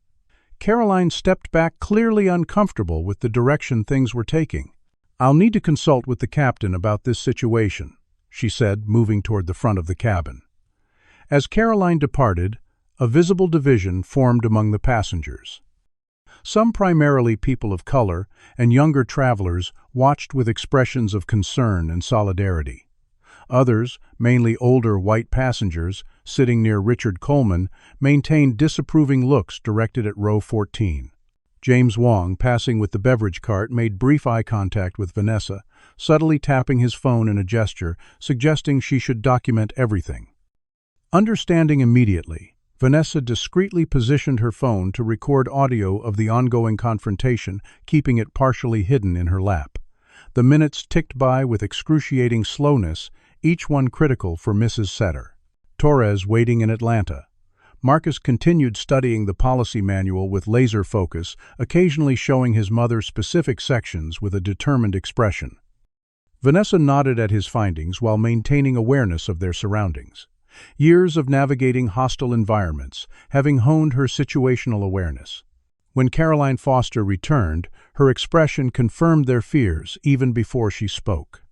Caroline stepped back, clearly uncomfortable with the direction things were taking. "I'll need to consult with the captain about this situation," she said, moving toward the front of the cabin. As Caroline departed, a visible division formed among the passengers. Some, primarily people of color and younger travelers, watched with expressions of concern and solidarity. Others, mainly older white passengers, sitting near Richard Coleman, maintained disapproving looks directed at row 14. James Wong, passing with the beverage cart, made brief eye contact with Vanessa, subtly tapping his phone in a gesture, suggesting she should document everything. Understanding immediately, Vanessa discreetly positioned her phone to record audio of the ongoing confrontation, keeping it partially hidden in her lap. The minutes ticked by with excruciating slowness, each one critical for Mrs. Setter. Torres waiting in Atlanta. Marcus continued studying the policy manual with laser focus, occasionally showing his mother specific sections with a determined expression. Vanessa nodded at his findings while maintaining awareness of their surroundings. Years of navigating hostile environments, having honed her situational awareness. When Caroline Foster returned, her expression confirmed their fears even before she spoke.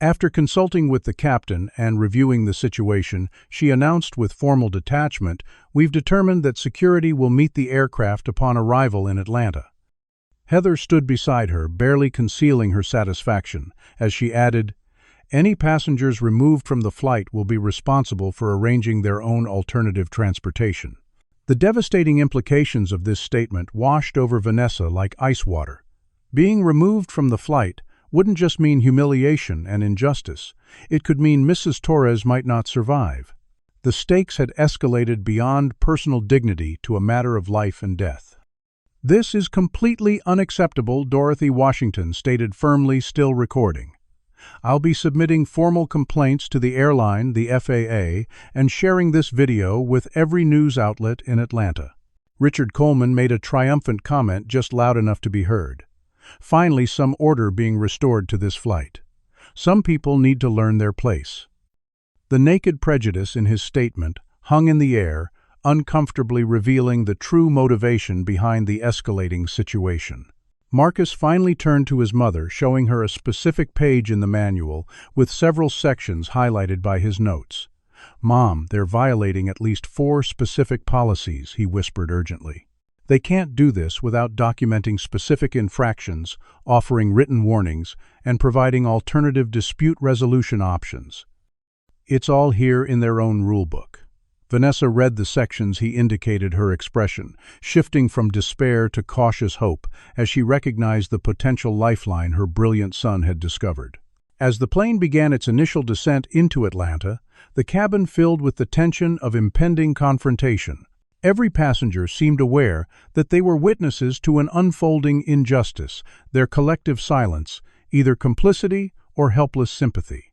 After consulting with the captain and reviewing the situation, she announced with formal detachment, "We've determined that security will meet the aircraft upon arrival in Atlanta." Heather stood beside her, barely concealing her satisfaction, as she added, "Any passengers removed from the flight will be responsible for arranging their own alternative transportation." The devastating implications of this statement washed over Vanessa like ice water. Being removed from the flight wouldn't just mean humiliation and injustice. It could mean Mrs. Torres might not survive. The stakes had escalated beyond personal dignity to a matter of life and death. "This is completely unacceptable," Dorothy Washington stated firmly, still recording. "I'll be submitting formal complaints to the airline, the FAA, and sharing this video with every news outlet in Atlanta." Richard Coleman made a triumphant comment just loud enough to be heard. Finally, some order being restored to this flight. Some people need to learn their place. The naked prejudice in his statement hung in the air, uncomfortably revealing the true motivation behind the escalating situation. Marcus finally turned to his mother, showing her a specific page in the manual, with several sections highlighted by his notes. "Mom, they're violating at least 4 specific policies," he whispered urgently. "They can't do this without documenting specific infractions, offering written warnings, and providing alternative dispute resolution options. It's all here in their own rulebook." Vanessa read the sections he indicated, her expression shifting from despair to cautious hope as she recognized the potential lifeline her brilliant son had discovered. As the plane began its initial descent into Atlanta, the cabin filled with the tension of impending confrontation. Every passenger seemed aware that they were witnesses to an unfolding injustice, their collective silence, either complicity or helpless sympathy.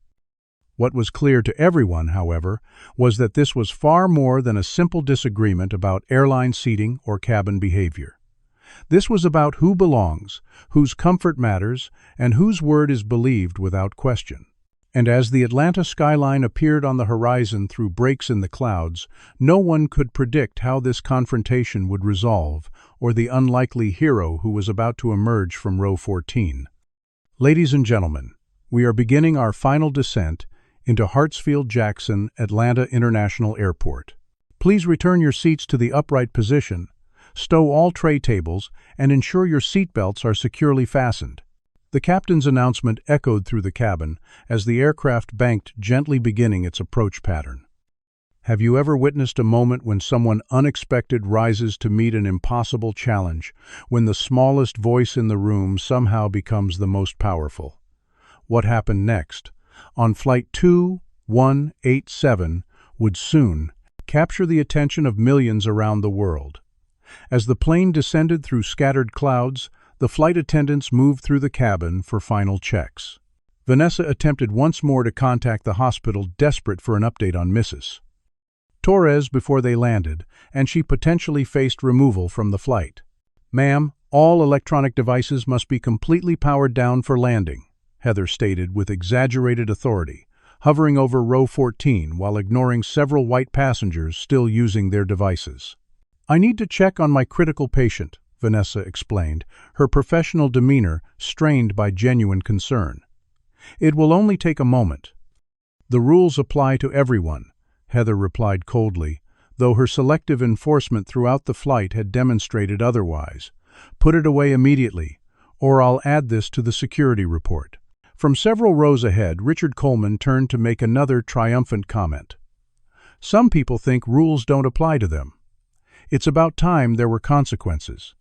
What was clear to everyone, however, was that this was far more than a simple disagreement about airline seating or cabin behavior. This was about who belongs, whose comfort matters, and whose word is believed without question. And as the Atlanta skyline appeared on the horizon through breaks in the clouds, no one could predict how this confrontation would resolve, or the unlikely hero who was about to emerge from row 14. Ladies and gentlemen, we are beginning our final descent into Hartsfield-Jackson Atlanta International Airport. Please return your seats to the upright position, stow all tray tables, and ensure your seatbelts are securely fastened. The captain's announcement echoed through the cabin as the aircraft banked, gently beginning its approach pattern. Have you ever witnessed a moment when someone unexpected rises to meet an impossible challenge, when the smallest voice in the room somehow becomes the most powerful? What happened next, on Flight 2187, would soon capture the attention of millions around the world. As the plane descended through scattered clouds, the flight attendants moved through the cabin for final checks. Vanessa attempted once more to contact the hospital, desperate for an update on Mrs. Torres before they landed, and she potentially faced removal from the flight. "Ma'am, all electronic devices must be completely powered down for landing," Heather stated with exaggerated authority, hovering over row 14 while ignoring several white passengers still using their devices. "I need to check on my critical patient," Vanessa explained, her professional demeanor strained by genuine concern. "It will only take a moment." "The rules apply to everyone," Heather replied coldly, though her selective enforcement throughout the flight had demonstrated otherwise. "Put it away immediately, or I'll add this to the security report." From several rows ahead, Richard Coleman turned to make another triumphant comment. "Some people think rules don't apply to them. It's about time there were consequences."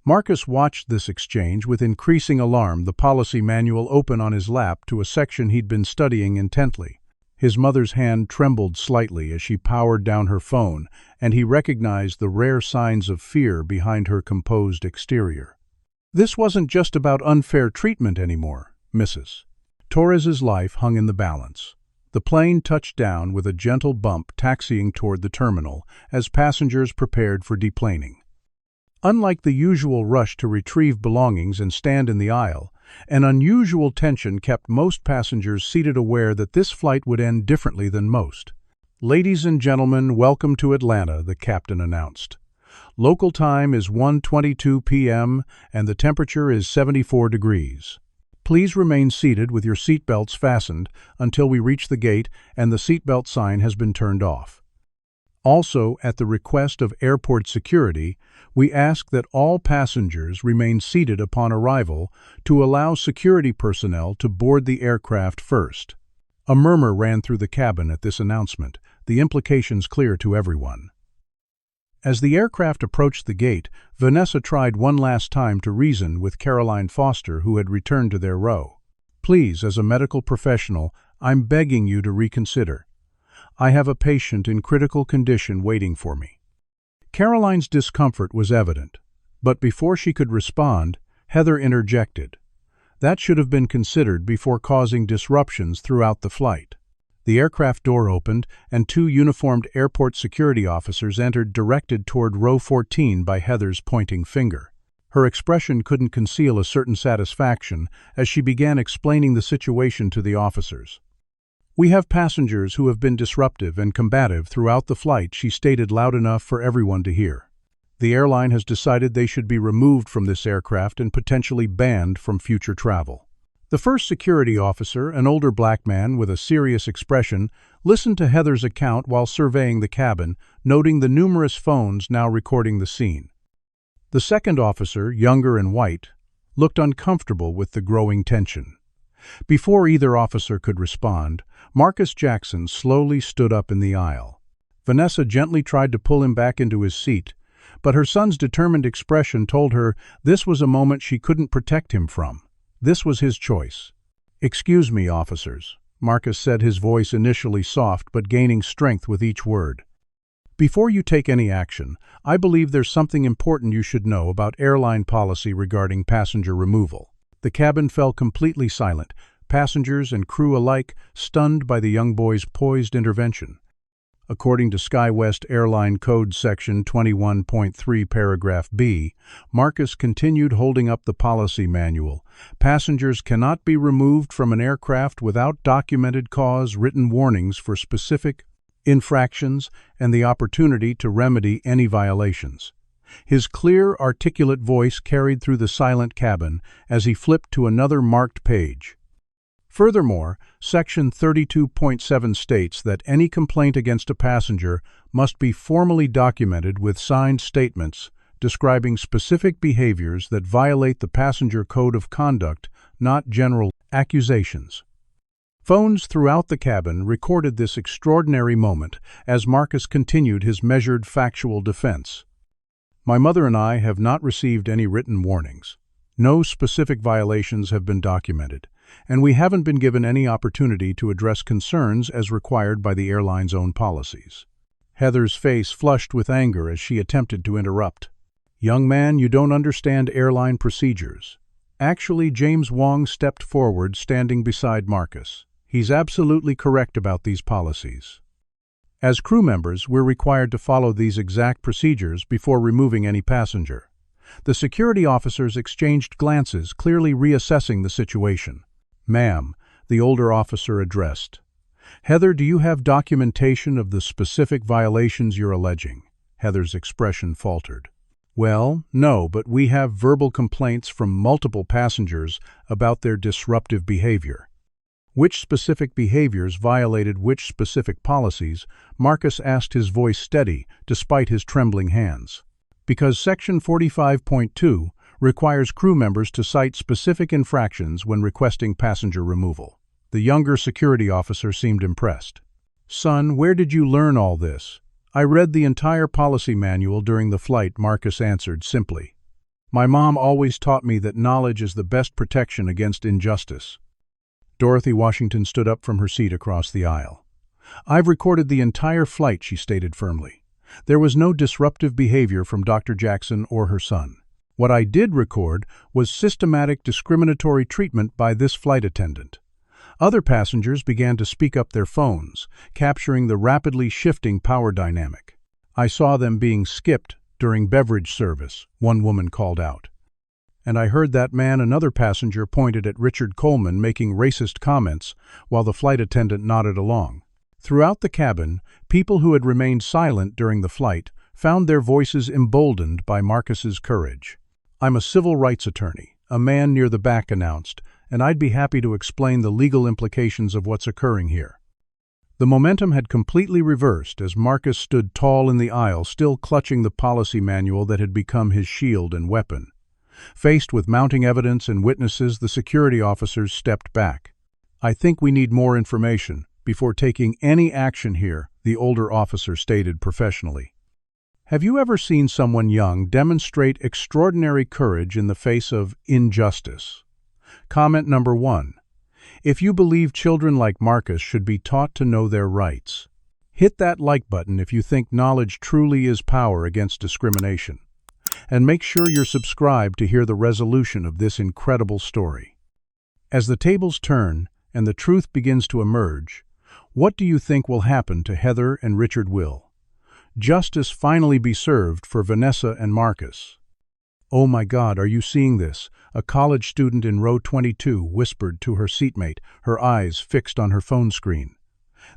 Marcus watched this exchange with increasing alarm, the policy manual open on his lap to a section he'd been studying intently. His mother's hand trembled slightly as she powered down her phone, and he recognized the rare signs of fear behind her composed exterior. This wasn't just about unfair treatment anymore, Mrs. Torres's life hung in the balance. The plane touched down with a gentle bump, taxiing toward the terminal as passengers prepared for deplaning. Unlike the usual rush to retrieve belongings and stand in the aisle, an unusual tension kept most passengers seated, aware that this flight would end differently than most. "Ladies and gentlemen, welcome to Atlanta," the captain announced. "Local time is 1:22 p.m. and the temperature is 74 degrees. Please remain seated with your seatbelts fastened until we reach the gate and the seatbelt sign has been turned off. Also, at the request of airport security, we ask that all passengers remain seated upon arrival to allow security personnel to board the aircraft first." A murmur ran through the cabin at this announcement, the implications clear to everyone. As the aircraft approached the gate, Vanessa tried one last time to reason with Caroline Foster, who had returned to their row. "Please, as a medical professional, I'm begging you to reconsider. I have a patient in critical condition waiting for me." Caroline's discomfort was evident, but before she could respond, Heather interjected. "That should have been considered before causing disruptions throughout the flight." The aircraft door opened, and two uniformed airport security officers entered, directed toward row 14 by Heather's pointing finger. Her expression couldn't conceal a certain satisfaction as she began explaining the situation to the officers. "We have passengers who have been disruptive and combative throughout the flight," she stated loud enough for everyone to hear. "The airline has decided they should be removed from this aircraft and potentially banned from future travel." The first security officer, an older black man with a serious expression, listened to Heather's account while surveying the cabin, noting the numerous phones now recording the scene. The second officer, younger and white, looked uncomfortable with the growing tension. Before either officer could respond, Marcus Jackson slowly stood up in the aisle. Vanessa gently tried to pull him back into his seat, but her son's determined expression told her this was a moment she couldn't protect him from. This was his choice. "Excuse me, officers," Marcus said, his voice initially soft but gaining strength with each word. "Before you take any action, I believe there's something important you should know about airline policy regarding passenger removal." The cabin fell completely silent, passengers and crew alike stunned by the young boy's poised intervention. According to SkyWest Airline Code Section 21.3 Paragraph B, Marcus continued holding up the policy manual. "Passengers cannot be removed from an aircraft without documented cause, written warnings for specific infractions, and the opportunity to remedy any violations." His clear, articulate voice carried through the silent cabin as he flipped to another marked page. Furthermore, Section 32.7 states that any complaint against a passenger must be formally documented with signed statements describing specific behaviors that violate the passenger code of conduct, not general accusations. Phones throughout the cabin recorded this extraordinary moment as Marcus continued his measured factual defense. "My mother and I have not received any written warnings. No specific violations have been documented, and we haven't been given any opportunity to address concerns as required by the airline's own policies." Heather's face flushed with anger as she attempted to interrupt. "Young man, you don't understand airline procedures." Actually, James Wong stepped forward, standing beside Marcus. "He's absolutely correct about these policies. As crew members, we're required to follow these exact procedures before removing any passenger." The security officers exchanged glances, clearly reassessing the situation. "Ma'am," the older officer addressed. "Heather, do you have documentation of the specific violations you're alleging?" Heather's expression faltered. "Well, no, but we have verbal complaints from multiple passengers about their disruptive behavior." Which specific behaviors violated which specific policies? Marcus asked, his voice steady despite his trembling hands. "Because Section 45.2 requires crew members to cite specific infractions when requesting passenger removal." The younger security officer seemed impressed. "Son, where did you learn all this?" "I read the entire policy manual during the flight," Marcus answered simply. "My mom always taught me that knowledge is the best protection against injustice." Dorothy Washington stood up from her seat across the aisle. "I've recorded the entire flight," she stated firmly. "There was no disruptive behavior from Dr. Jackson or her son. What I did record was systematic discriminatory treatment by this flight attendant." Other passengers began to speak up their phones, capturing the rapidly shifting power dynamic. "I saw them being skipped during beverage service," one woman called out. "And I heard that man," another passenger pointed at Richard Coleman, making racist comments, while the flight attendant nodded along. Throughout the cabin, people who had remained silent during the flight found their voices emboldened by Marcus's courage. "I'm a civil rights attorney," a man near the back announced, "and I'd be happy to explain the legal implications of what's occurring here." The momentum had completely reversed as Marcus stood tall in the aisle, still clutching the policy manual that had become his shield and weapon. Faced with mounting evidence and witnesses, the security officers stepped back. "I think we need more information before taking any action here," the older officer stated professionally. "Have you ever seen someone young demonstrate extraordinary courage in the face of injustice?" Comment number 1. If you believe children like Marcus should be taught to know their rights, hit that like button if you think knowledge truly is power against discrimination. And make sure you're subscribed to hear the resolution of this incredible story. As the tables turn and the truth begins to emerge, what do you think will happen to Heather and Richard? Will justice finally be served for Vanessa and Marcus? "Oh my God, are you seeing this?" a college student in row 22 whispered to her seatmate, her eyes fixed on her phone screen.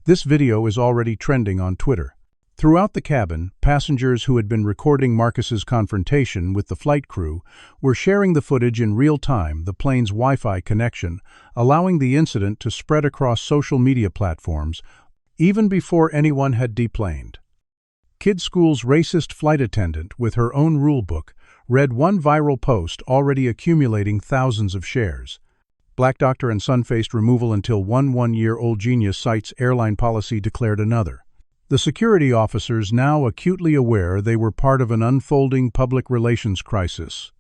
This video is already trending on Twitter. Throughout the cabin, passengers who had been recording Marcus's confrontation with the flight crew were sharing the footage in real time, the plane's Wi-Fi connection, allowing the incident to spread across social media platforms even before anyone had deplaned. Kid School's racist flight attendant, with her own rulebook, read one viral post already accumulating thousands of shares. Black Doctor and Sun-Faced removal until one-year-old genius cites airline policy, declared another. The security officers, now acutely aware they were part of an unfolding public relations crisis,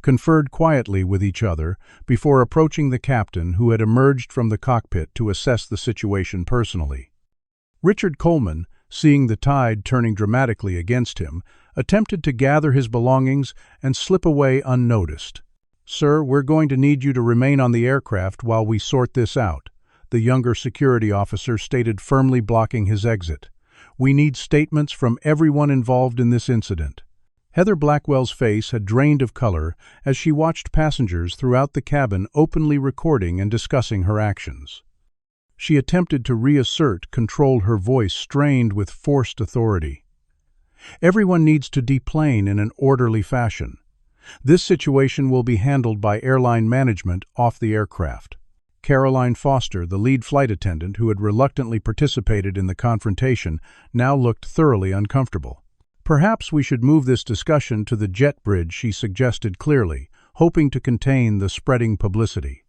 conferred quietly with each other before approaching the captain, who had emerged from the cockpit to assess the situation personally. Richard Coleman, seeing the tide turning dramatically against him, attempted to gather his belongings and slip away unnoticed. "Sir, we're going to need you to remain on the aircraft while we sort this out," the younger security officer stated, firmly blocking his exit. "We need statements from everyone involved in this incident." Heather Blackwell's face had drained of color as she watched passengers throughout the cabin openly recording and discussing her actions. She attempted to reassert control, her voice strained with forced authority. "Everyone needs to deplane in an orderly fashion. This situation will be handled by airline management off the aircraft." Caroline Foster, the lead flight attendant who had reluctantly participated in the confrontation, now looked thoroughly uncomfortable. "Perhaps we should move this discussion to the jet bridge," she suggested clearly, hoping to contain the spreading publicity.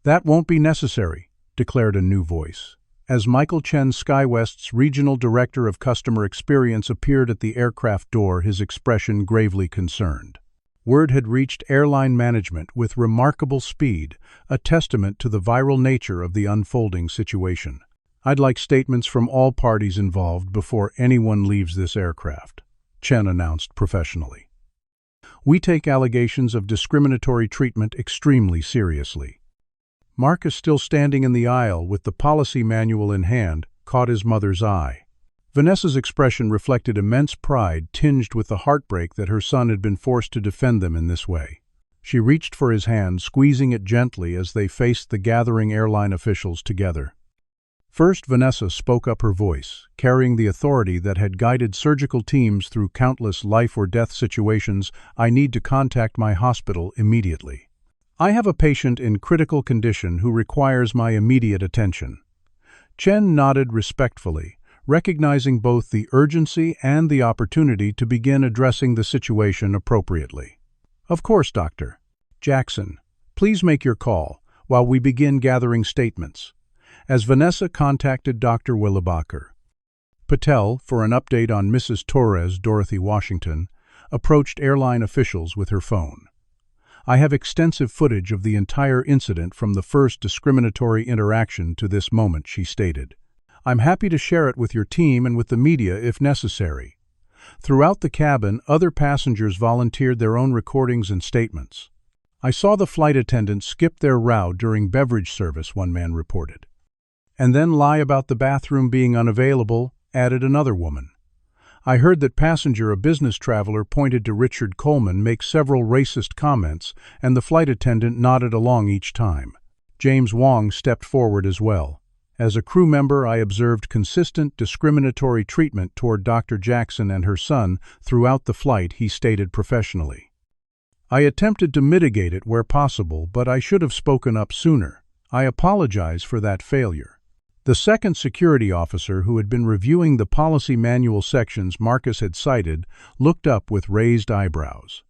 "That won't be necessary," declared a new voice. As Michael Chen, SkyWest's regional director of customer experience, appeared at the aircraft door, his expression gravely concerned. Word had reached airline management with remarkable speed, a testament to the viral nature of the unfolding situation. "I'd like statements from all parties involved before anyone leaves this aircraft," Chen announced professionally. "We take allegations of discriminatory treatment extremely seriously." Marcus, still standing in the aisle with the policy manual in hand, caught his mother's eye. Vanessa's expression reflected immense pride tinged with the heartbreak that her son had been forced to defend them in this way. She reached for his hand, squeezing it gently as they faced the gathering airline officials together. First, Vanessa spoke up, her voice, carrying the authority that had guided surgical teams through countless life-or-death situations. "I need to contact my hospital immediately. I have a patient in critical condition who requires my immediate attention." Chen nodded respectfully, recognizing both the urgency and the opportunity to begin addressing the situation appropriately. "Of course, Dr. Jackson. Please make your call while we begin gathering statements." As Vanessa contacted Dr. Willebacher, Patel, for an update on Mrs. Torres, Dorothy Washington, approached airline officials with her phone. "I have extensive footage of the entire incident from the first discriminatory interaction to this moment," she stated. "I'm happy to share it with your team and with the media if necessary." Throughout the cabin, other passengers volunteered their own recordings and statements. "I saw the flight attendants skip their route during beverage service," one man reported. "And then lie about the bathroom being unavailable," added another woman. "I heard that passenger, a business traveler, pointed to Richard Coleman, make several racist comments, and the flight attendant nodded along each time." James Wong stepped forward as well. "As a crew member, I observed consistent discriminatory treatment toward Dr. Jackson and her son throughout the flight," he stated professionally. "I attempted to mitigate it where possible, but I should have spoken up sooner. I apologize for that failure." The second security officer, who had been reviewing the policy manual sections Marcus had cited, looked up with raised eyebrows.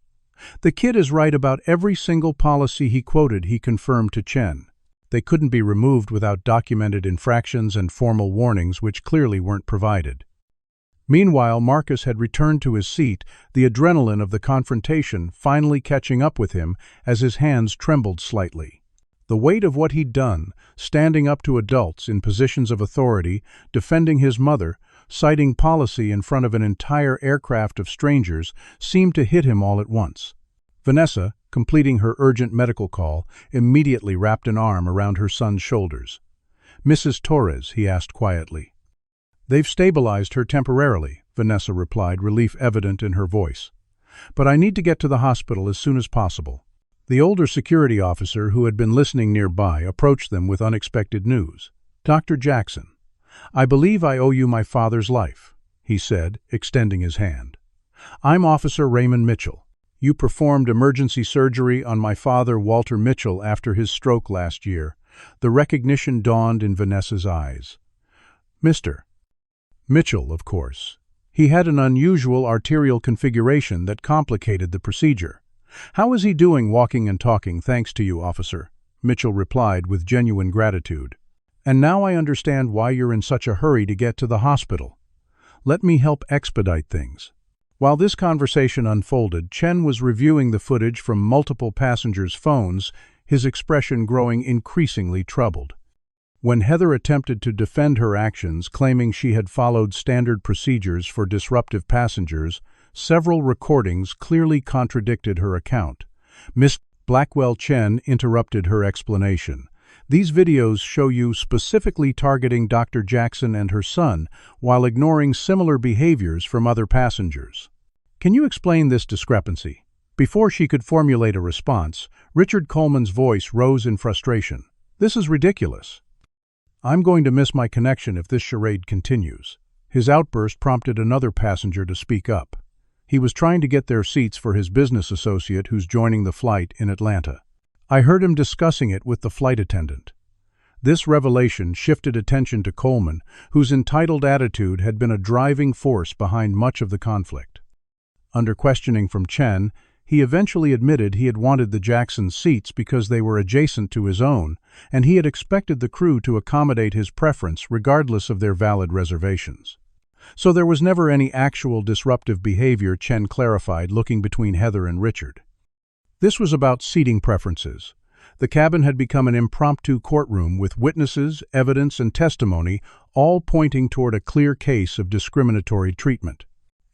"The kid is right about every single policy he quoted," he confirmed to Chen. "They couldn't be removed without documented infractions and formal warnings, which clearly weren't provided." Meanwhile, Marcus had returned to his seat, the adrenaline of the confrontation finally catching up with him as his hands trembled slightly. The weight of what he'd done, standing up to adults in positions of authority, defending his mother, citing policy in front of an entire aircraft of strangers, seemed to hit him all at once. Vanessa, completing her urgent medical call, immediately wrapped an arm around her son's shoulders. "Mrs. Torres," he asked quietly. "They've stabilized her temporarily," Vanessa replied, relief evident in her voice. "But I need to get to the hospital as soon as possible." The older security officer, who had been listening nearby, approached them with unexpected news. "Dr. Jackson, I believe I owe you my father's life," he said, extending his hand. "I'm Officer Raymond Mitchell. You performed emergency surgery on my father, Walter Mitchell, after his stroke last year." The recognition dawned in Vanessa's eyes. "Mr. Mitchell, of course. He had an unusual arterial configuration that complicated the procedure. How is he doing, walking and talking, thanks to you, officer?" Mitchell replied with genuine gratitude. "And now I understand why you're in such a hurry to get to the hospital. Let me help expedite things." While this conversation unfolded, Chen was reviewing the footage from multiple passengers' phones, his expression growing increasingly troubled. When Heather attempted to defend her actions, claiming she had followed standard procedures for disruptive passengers, several recordings clearly contradicted her account. Miss Blackwell Chen interrupted her explanation. "These videos show you specifically targeting Dr. Jackson and her son, while ignoring similar behaviors from other passengers. Can you explain this discrepancy?" Before she could formulate a response, Richard Coleman's voice rose in frustration. "This is ridiculous. I'm going to miss my connection if this charade continues." His outburst prompted another passenger to speak up. He was trying to get their seats for his business associate who's joining the flight in Atlanta. "I heard him discussing it with the flight attendant." This revelation shifted attention to Coleman, whose entitled attitude had been a driving force behind much of the conflict. Under questioning from Chen, he eventually admitted he had wanted the Jackson seats because they were adjacent to his own, and he had expected the crew to accommodate his preference regardless of their valid reservations. "So there was never any actual disruptive behavior," Chen clarified, looking between Heather and Richard. "This was about seating preferences. The cabin had become an impromptu courtroom with witnesses, evidence, and testimony, all pointing toward a clear case of discriminatory treatment."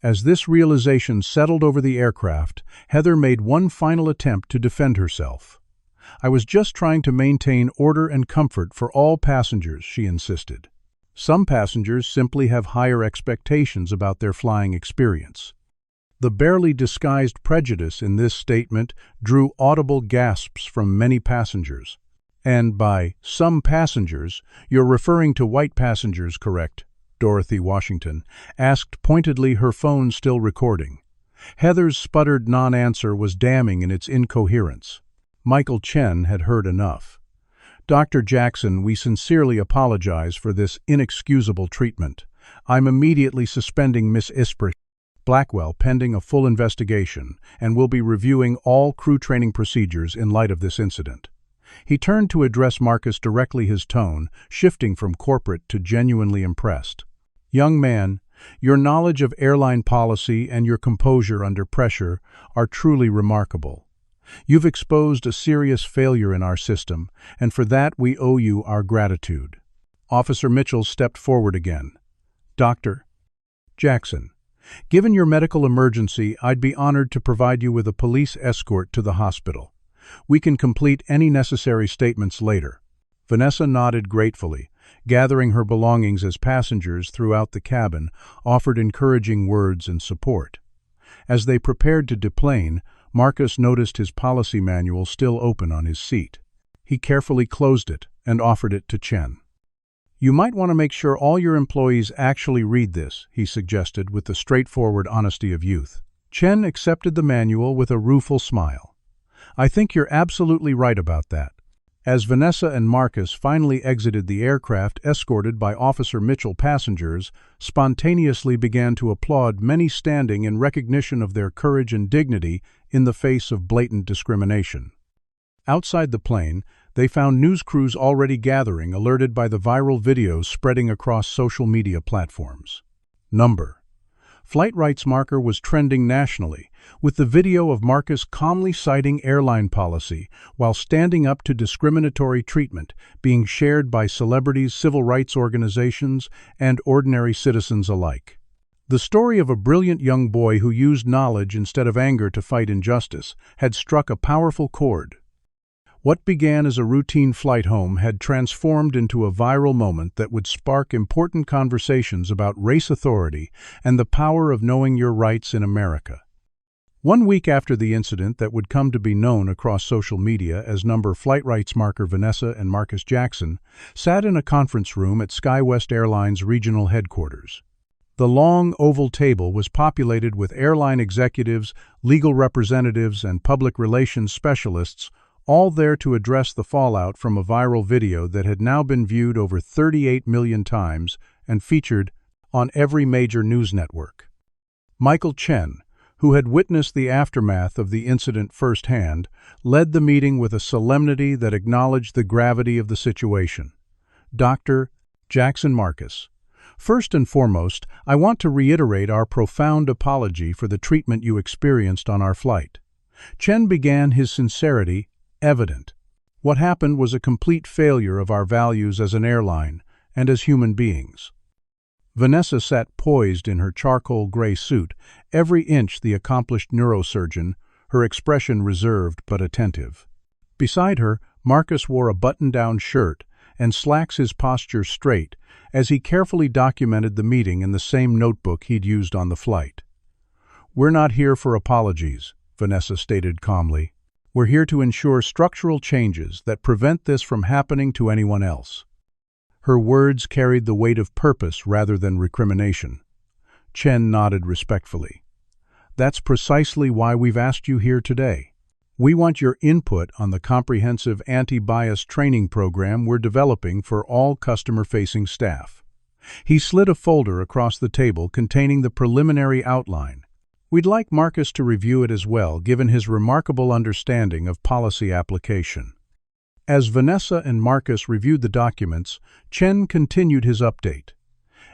As this realization settled over the aircraft, Heather made one final attempt to defend herself. "I was just trying to maintain order and comfort for all passengers," she insisted. "Some passengers simply have higher expectations about their flying experience." The barely disguised prejudice in this statement drew audible gasps from many passengers. "And by some passengers, you're referring to white passengers, correct?" Dorothy Washington asked pointedly, her phone still recording. Heather's sputtered non-answer was damning in its incoherence. Michael Chen had heard enough. "Dr. Jackson, we sincerely apologize for this inexcusable treatment. I'm immediately suspending Miss Blackwell pending a full investigation, and will be reviewing all crew training procedures in light of this incident." He turned to address Marcus directly, his tone shifting from corporate to genuinely impressed. "Young man, your knowledge of airline policy and your composure under pressure are truly remarkable. You've exposed a serious failure in our system, and for that we owe you our gratitude." Officer Mitchell stepped forward again. "Dr. Jackson, given your medical emergency, I'd be honored to provide you with a police escort to the hospital. We can complete any necessary statements later." Vanessa nodded gratefully, gathering her belongings as passengers throughout the cabin offered encouraging words and support. As they prepared to deplane, Marcus noticed his policy manual still open on his seat. He carefully closed it and offered it to Chen. "You might want to make sure all your employees actually read this," he suggested with the straightforward honesty of youth. Chen accepted the manual with a rueful smile. "I think you're absolutely right about that." As Vanessa and Marcus finally exited the aircraft escorted by Officer Mitchell, passengers spontaneously began to applaud, many standing in recognition of their courage and dignity in the face of blatant discrimination. Outside the plane, they found news crews already gathering, alerted by the viral videos spreading across social media platforms. Flight rights marker was trending nationally, with the video of Marcus calmly citing airline policy while standing up to discriminatory treatment being shared by celebrities, civil rights organizations, and ordinary citizens alike. The story of a brilliant young boy who used knowledge instead of anger to fight injustice had struck a powerful chord. What began as a routine flight home had transformed into a viral moment that would spark important conversations about race authority and the power of knowing your rights in America. 1 week after the incident that would come to be known across social media as flight rights marker Vanessa and Marcus Jackson sat in a conference room at SkyWest Airlines regional headquarters. The long, oval table was populated with airline executives, legal representatives, and public relations specialists, all there to address the fallout from a viral video that had now been viewed over 38 million times and featured on every major news network. Michael Chen, who had witnessed the aftermath of the incident firsthand, led the meeting with a solemnity that acknowledged the gravity of the situation. "Dr. Jackson Marcus, first and foremost, I want to reiterate our profound apology for the treatment you experienced on our flight." Chen began, his sincerity evident. "What happened was a complete failure of our values as an airline and as human beings." Vanessa sat poised in her charcoal gray suit, every inch the accomplished neurosurgeon, her expression reserved but attentive. Beside her, Marcus wore a button-down shirt and slacks, his posture straight, as he carefully documented the meeting in the same notebook he'd used on the flight. "We're not here for apologies," Vanessa stated calmly. "We're here to ensure structural changes that prevent this from happening to anyone else." Her words carried the weight of purpose rather than recrimination. Chen nodded respectfully. "That's precisely why we've asked you here today. We want your input on the comprehensive anti-bias training program we're developing for all customer-facing staff." He slid a folder across the table containing the preliminary outline. "We'd like Marcus to review it as well, given his remarkable understanding of policy application." As Vanessa and Marcus reviewed the documents, Chen continued his update.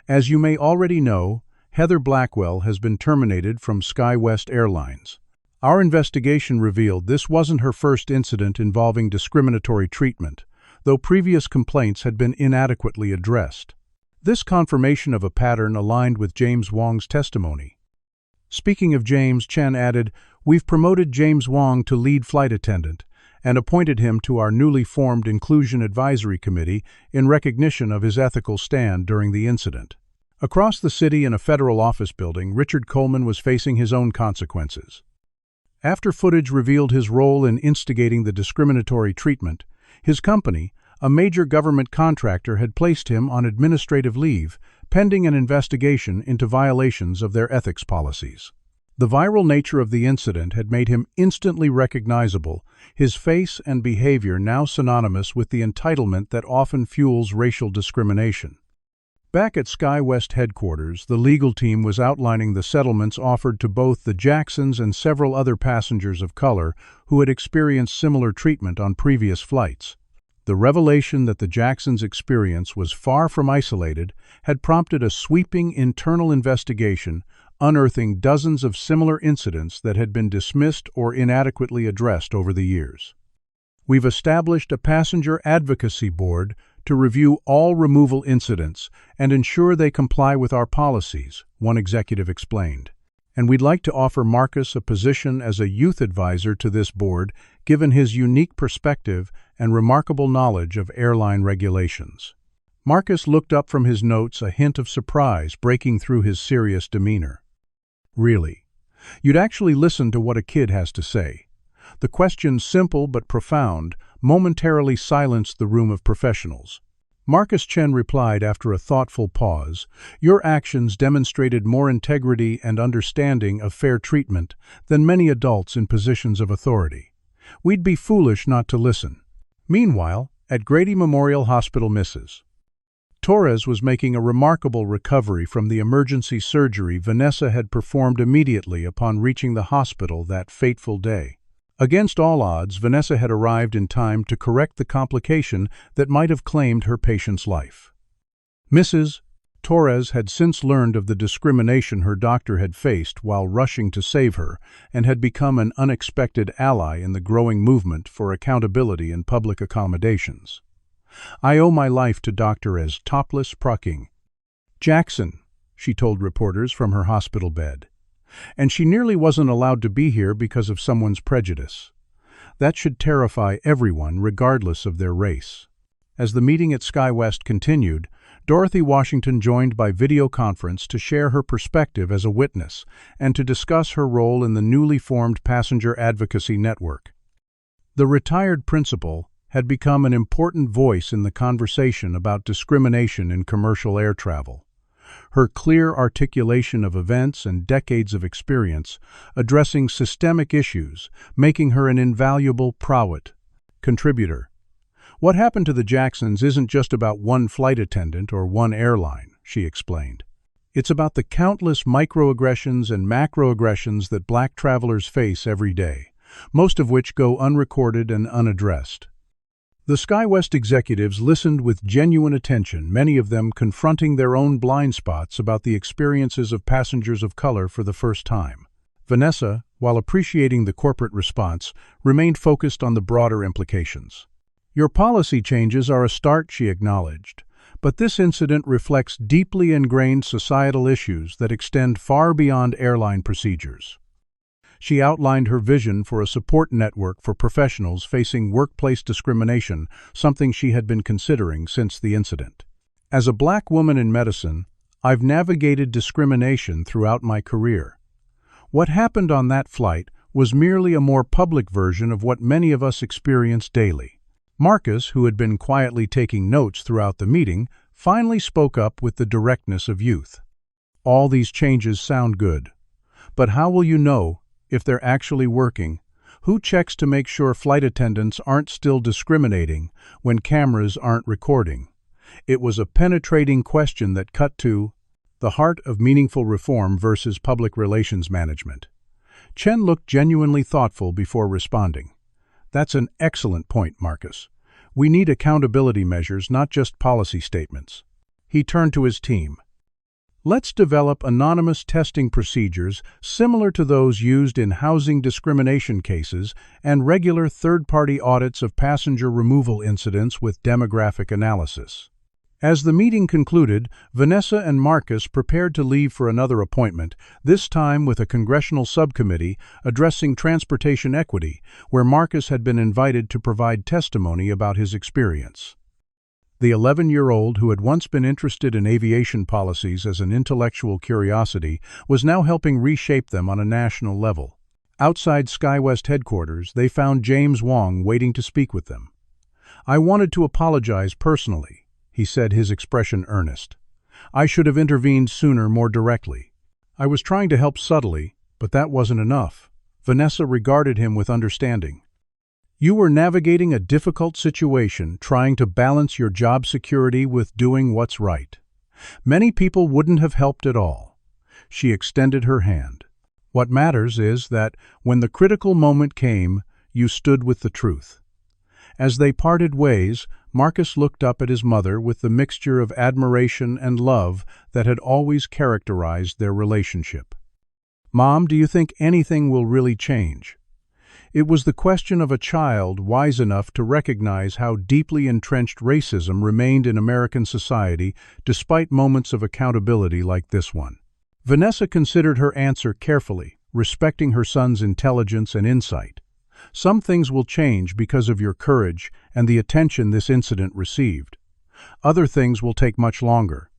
"As you may already know, Heather Blackwell has been terminated from SkyWest Airlines. Our investigation revealed this wasn't her first incident involving discriminatory treatment, though previous complaints had been inadequately addressed. This confirmation of a pattern aligned with James Wong's testimony." Speaking of James, Chen added, "We've promoted James Wong to lead flight attendant and appointed him to our newly formed Inclusion Advisory Committee in recognition of his ethical stand during the incident." Across the city in a federal office building, Richard Coleman was facing his own consequences. After footage revealed his role in instigating the discriminatory treatment, his company, a major government contractor, had placed him on administrative leave, pending an investigation into violations of their ethics policies. The viral nature of the incident had made him instantly recognizable, his face and behavior now synonymous with the entitlement that often fuels racial discrimination. Back at SkyWest headquarters, the legal team was outlining the settlements offered to both the Jacksons and several other passengers of color who had experienced similar treatment on previous flights. The revelation that the Jacksons' experience was far from isolated had prompted a sweeping internal investigation, unearthing dozens of similar incidents that had been dismissed or inadequately addressed over the years. "We've established a passenger advocacy board to review all removal incidents and ensure they comply with our policies," one executive explained. "And we'd like to offer Marcus a position as a youth advisor to this board, given his unique perspective and remarkable knowledge of airline regulations." Marcus looked up from his notes, a hint of surprise breaking through his serious demeanor. "Really? You'd actually listen to what a kid has to say?" The question, simple but profound, momentarily silenced the room of professionals. Marcus Chen replied after a thoughtful pause, "Your actions demonstrated more integrity and understanding of fair treatment than many adults in positions of authority. We'd be foolish not to listen." Meanwhile, at Grady Memorial Hospital, Mrs. Torres was making a remarkable recovery from the emergency surgery Vanessa had performed immediately upon reaching the hospital that fateful day. Against all odds, Vanessa had arrived in time to correct the complication that might have claimed her patient's life. Mrs. Torres had since learned of the discrimination her doctor had faced while rushing to save her and had become an unexpected ally in the growing movement for accountability in public accommodations. "I owe my life to Dr. as topless Procking Jackson," she told reporters from her hospital bed. "And she nearly wasn't allowed to be here because of someone's prejudice. That should terrify everyone, regardless of their race." As the meeting at SkyWest continued, Dorothy Washington joined by video conference to share her perspective as a witness and to discuss her role in the newly formed Passenger Advocacy Network. The retired principal had become an important voice in the conversation about discrimination in commercial air travel. Her clear articulation of events and decades of experience addressing systemic issues, making her an invaluable contributor. "What happened to the Jacksons isn't just about one flight attendant or one airline," she explained. "It's about the countless microaggressions and macroaggressions that Black travelers face every day, most of which go unrecorded and unaddressed." The SkyWest executives listened with genuine attention, many of them confronting their own blind spots about the experiences of passengers of color for the first time. Vanessa, while appreciating the corporate response, remained focused on the broader implications. "Your policy changes are a start," she acknowledged, "but this incident reflects deeply ingrained societal issues that extend far beyond airline procedures." She outlined her vision for a support network for professionals facing workplace discrimination, something she had been considering since the incident. "As a Black woman in medicine, I've navigated discrimination throughout my career. What happened on that flight was merely a more public version of what many of us experience daily." Marcus, who had been quietly taking notes throughout the meeting, finally spoke up with the directness of youth. "All these changes sound good. But how will you know if they're actually working? Who checks to make sure flight attendants aren't still discriminating when cameras aren't recording?" It was a penetrating question that cut to the heart of meaningful reform versus public relations management. Chen looked genuinely thoughtful before responding. "That's an excellent point, Marcus. We need accountability measures, not just policy statements." He turned to his team. "Let's develop anonymous testing procedures similar to those used in housing discrimination cases and regular third-party audits of passenger removal incidents with demographic analysis." As the meeting concluded, Vanessa and Marcus prepared to leave for another appointment, this time with a congressional subcommittee addressing transportation equity, where Marcus had been invited to provide testimony about his experience. The 11-year-old, who had once been interested in aviation policies as an intellectual curiosity, was now helping reshape them on a national level. Outside SkyWest headquarters, they found James Wong waiting to speak with them. "I wanted to apologize personally," he said, his expression earnest. "I should have intervened sooner, more directly. I was trying to help subtly, but that wasn't enough." Vanessa regarded him with understanding. "You were navigating a difficult situation, trying to balance your job security with doing what's right. Many people wouldn't have helped at all." She extended her hand. "What matters is that, when the critical moment came, you stood with the truth." As they parted ways, Marcus looked up at his mother with the mixture of admiration and love that had always characterized their relationship. "Mom, do you think anything will really change?" It was the question of a child wise enough to recognize how deeply entrenched racism remained in American society despite moments of accountability like this one. Vanessa considered her answer carefully, respecting her son's intelligence and insight. "Some things will change because of your courage and the attention this incident received. Other things will take much longer.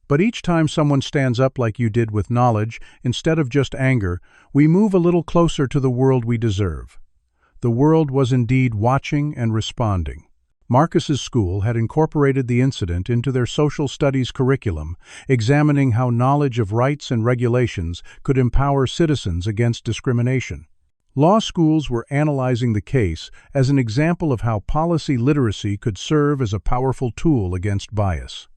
But each time someone stands up like you did with knowledge, instead of just anger, we move a little closer to the world we deserve." The world was indeed watching and responding. Marcus's school had incorporated the incident into their social studies curriculum, examining how knowledge of rights and regulations could empower citizens against discrimination. Law schools were analyzing the case as an example of how policy literacy could serve as a powerful tool against bias.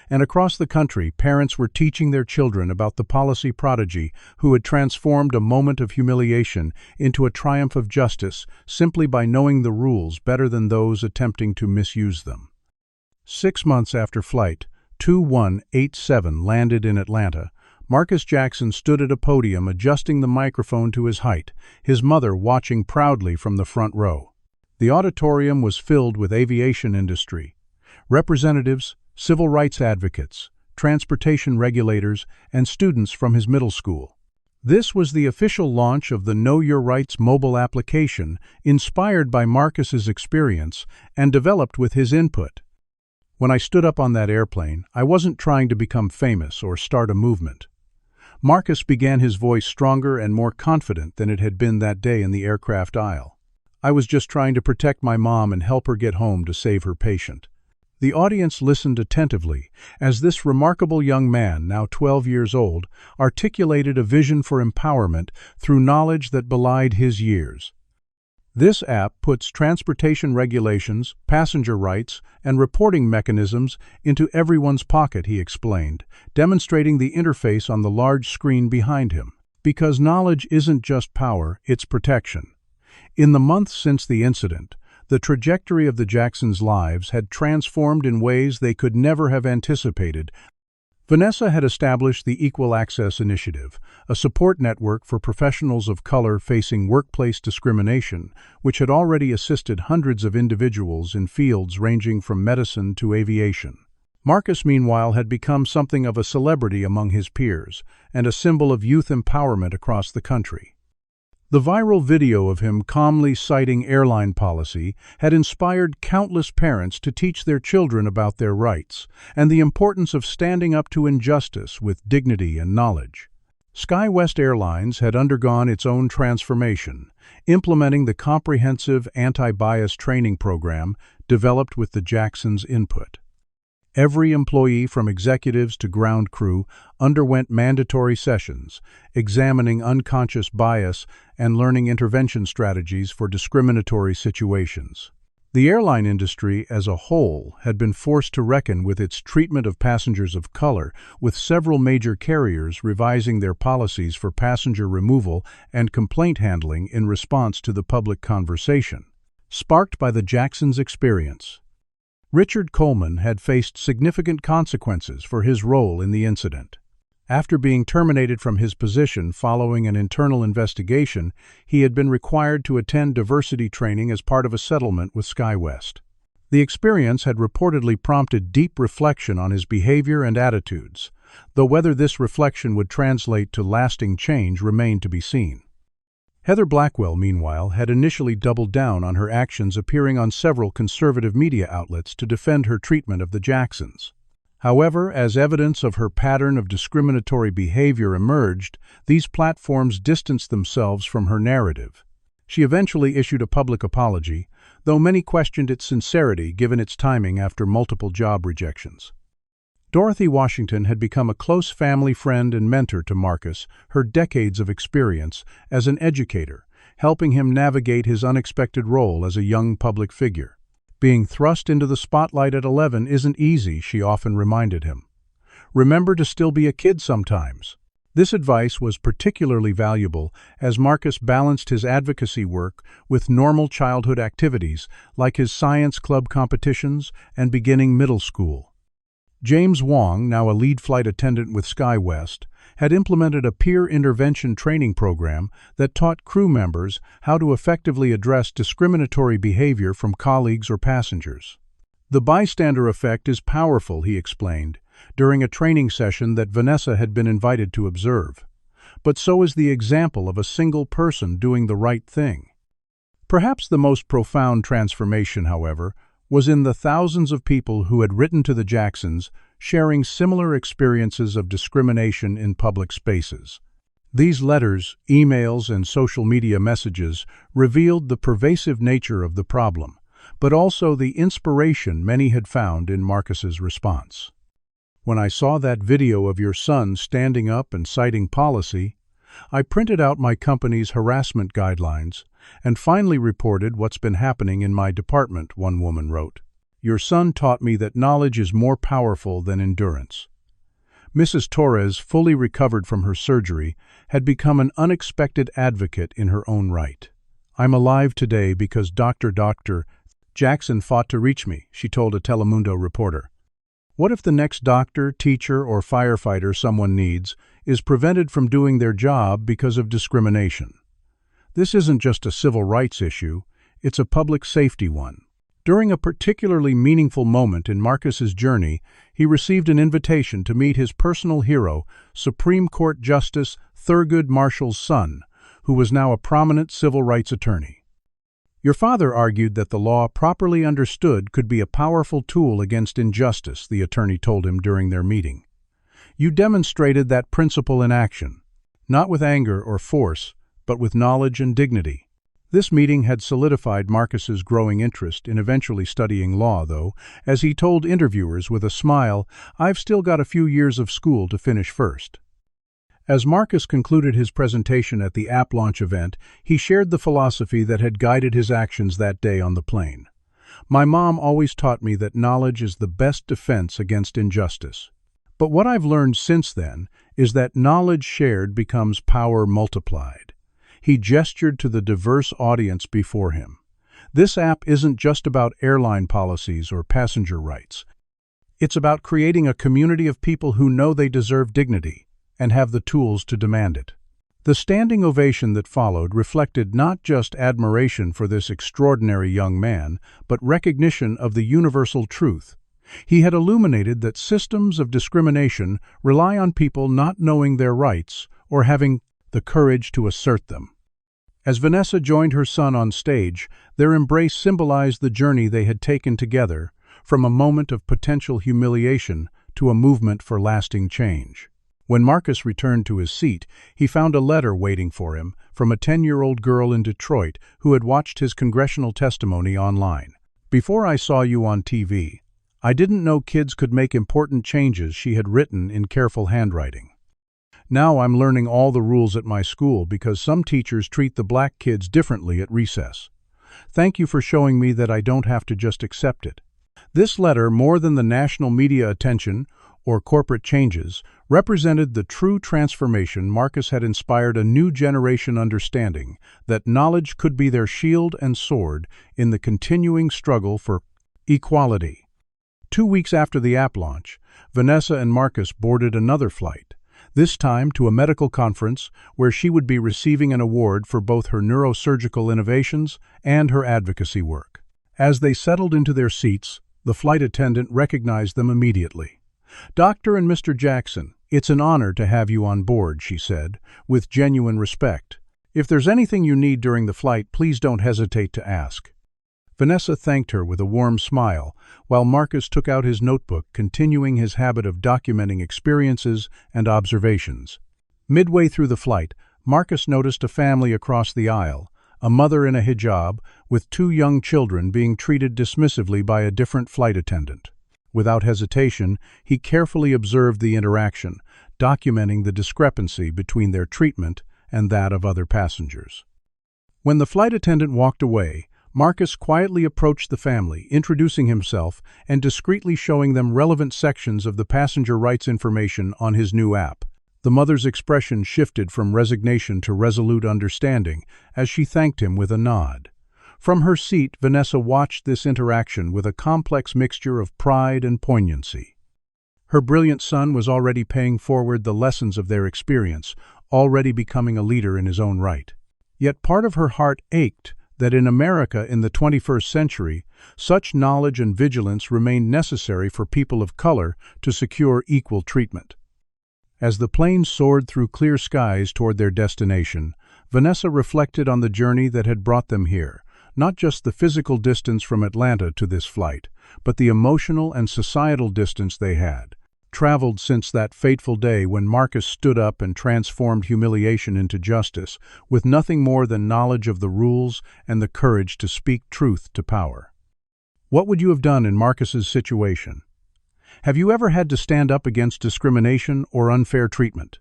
And across the country, parents were teaching their children about the policy prodigy who had transformed a moment of humiliation into a triumph of justice simply by knowing the rules better than those attempting to misuse them. 6 months after Flight 2187 landed in Atlanta, Marcus Jackson stood at a podium adjusting the microphone to his height, his mother watching proudly from the front row. The auditorium was filled with aviation industry representatives, civil rights advocates, transportation regulators, and students from his middle school. This was the official launch of the Know Your Rights mobile application, inspired by Marcus's experience and developed with his input. "When I stood up on that airplane, I wasn't trying to become famous or start a movement." Marcus began, his voice stronger and more confident than it had been that day in the aircraft aisle. "I was just trying to protect my mom and help her get home to save her patient." The audience listened attentively as this remarkable young man, now 12 years old, articulated a vision for empowerment through knowledge that belied his years. "This app puts transportation regulations, passenger rights, and reporting mechanisms into everyone's pocket," he explained, demonstrating the interface on the large screen behind him. Because knowledge isn't just power, it's protection. In the months since the incident, the trajectory of the Jacksons' lives had transformed in ways they could never have anticipated. Vanessa had established the Equal Access Initiative, a support network for professionals of color facing workplace discrimination, which had already assisted hundreds of individuals in fields ranging from medicine to aviation. Marcus, meanwhile, had become something of a celebrity among his peers and a symbol of youth empowerment across the country. The viral video of him calmly citing airline policy had inspired countless parents to teach their children about their rights and the importance of standing up to injustice with dignity and knowledge. SkyWest Airlines had undergone its own transformation, implementing the comprehensive anti-bias training program developed with the Jacksons' input. Every employee, from executives to ground crew, underwent mandatory sessions, examining unconscious bias and learning intervention strategies for discriminatory situations. The airline industry as a whole had been forced to reckon with its treatment of passengers of color, with several major carriers revising their policies for passenger removal and complaint handling in response to the public conversation, sparked by the Jacksons' experience. Richard Coleman had faced significant consequences for his role in the incident. After being terminated from his position following an internal investigation, he had been required to attend diversity training as part of a settlement with SkyWest. The experience had reportedly prompted deep reflection on his behavior and attitudes, though whether this reflection would translate to lasting change remained to be seen. Heather Blackwell, meanwhile, had initially doubled down on her actions, appearing on several conservative media outlets to defend her treatment of the Jacksons. However, as evidence of her pattern of discriminatory behavior emerged, these platforms distanced themselves from her narrative. She eventually issued a public apology, though many questioned its sincerity given its timing after multiple job rejections. Dorothy Washington had become a close family friend and mentor to Marcus, her decades of experience as an educator, helping him navigate his unexpected role as a young public figure. Being thrust into the spotlight at 11 isn't easy, she often reminded him. Remember to still be a kid sometimes. This advice was particularly valuable as Marcus balanced his advocacy work with normal childhood activities like his science club competitions and beginning middle school. James Wong, now a lead flight attendant with SkyWest, had implemented a peer intervention training program that taught crew members how to effectively address discriminatory behavior from colleagues or passengers. The bystander effect is powerful, he explained, during a training session that Vanessa had been invited to observe. But so is the example of a single person doing the right thing. Perhaps the most profound transformation, however, was in the thousands of people who had written to the Jacksons, sharing similar experiences of discrimination in public spaces. These letters, emails, and social media messages revealed the pervasive nature of the problem, but also the inspiration many had found in Marcus's response. When I saw that video of your son standing up and citing policy, I printed out my company's harassment guidelines and finally reported what's been happening in my department, one woman wrote. Your son taught me that knowledge is more powerful than endurance. Mrs. Torres, fully recovered from her surgery, had become an unexpected advocate in her own right. I'm alive today because Dr. Jackson fought to reach me, she told a Telemundo reporter. What if the next doctor, teacher, or firefighter someone needs is prevented from doing their job because of discrimination? This isn't just a civil rights issue, it's a public safety one. During a particularly meaningful moment in Marcus's journey, he received an invitation to meet his personal hero, Supreme Court Justice Thurgood Marshall's son, who was now a prominent civil rights attorney. Your father argued that the law, properly understood, could be a powerful tool against injustice, the attorney told him during their meeting. You demonstrated that principle in action, not with anger or force, but with knowledge and dignity. This meeting had solidified Marcus's growing interest in eventually studying law, though, as he told interviewers with a smile, I've still got a few years of school to finish first. As Marcus concluded his presentation at the app launch event, he shared the philosophy that had guided his actions that day on the plane. My mom always taught me that knowledge is the best defense against injustice. But what I've learned since then is that knowledge shared becomes power multiplied. He gestured to the diverse audience before him. This app isn't just about airline policies or passenger rights. It's about creating a community of people who know they deserve dignity and have the tools to demand it. The standing ovation that followed reflected not just admiration for this extraordinary young man, but recognition of the universal truth. He had illuminated that systems of discrimination rely on people not knowing their rights or having the courage to assert them. As Vanessa joined her son on stage, their embrace symbolized the journey they had taken together, from a moment of potential humiliation to a movement for lasting change. When Marcus returned to his seat, he found a letter waiting for him from a 10-year-old girl in Detroit who had watched his congressional testimony online. Before I saw you on TV, I didn't know kids could make important changes, she had written in careful handwriting. Now I'm learning all the rules at my school because some teachers treat the black kids differently at recess. Thank you for showing me that I don't have to just accept it. This letter, more than the national media attention or corporate changes, represented the true transformation. Marcus had inspired a new generation understanding that knowledge could be their shield and sword in the continuing struggle for equality. 2 weeks after the app launch, Vanessa and Marcus boarded another flight, this time to a medical conference where she would be receiving an award for both her neurosurgical innovations and her advocacy work. As they settled into their seats, the flight attendant recognized them immediately. Dr. and Mr. Jackson, it's an honor to have you on board, she said, with genuine respect. If there's anything you need during the flight, please don't hesitate to ask." Vanessa thanked her with a warm smile, while Marcus took out his notebook, continuing his habit of documenting experiences and observations. Midway through the flight, Marcus noticed a family across the aisle, a mother in a hijab, with 2 young children being treated dismissively by a different flight attendant. Without hesitation, he carefully observed the interaction, documenting the discrepancy between their treatment and that of other passengers. When the flight attendant walked away, Marcus quietly approached the family, introducing himself and discreetly showing them relevant sections of the passenger rights information on his new app. The mother's expression shifted from resignation to resolute understanding as she thanked him with a nod. From her seat, Vanessa watched this interaction with a complex mixture of pride and poignancy. Her brilliant son was already paying forward the lessons of their experience, already becoming a leader in his own right. Yet part of her heart ached that in America in the 21st century, such knowledge and vigilance remained necessary for people of color to secure equal treatment. As the plane soared through clear skies toward their destination, Vanessa reflected on the journey that had brought them here, not just the physical distance from Atlanta to this flight, but the emotional and societal distance they had traveled since that fateful day when Marcus stood up and transformed humiliation into justice, with nothing more than knowledge of the rules and the courage to speak truth to power. What would you have done in Marcus's situation? Have you ever had to stand up against discrimination or unfair treatment?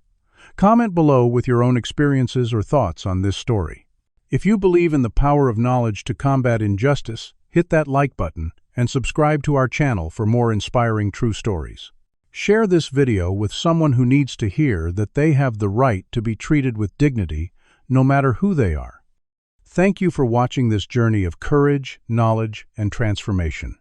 Comment below with your own experiences or thoughts on this story. If you believe in the power of knowledge to combat injustice, hit that like button and subscribe to our channel for more inspiring true stories. Share this video with someone who needs to hear that they have the right to be treated with dignity, no matter who they are. Thank you for watching this journey of courage, knowledge, and transformation.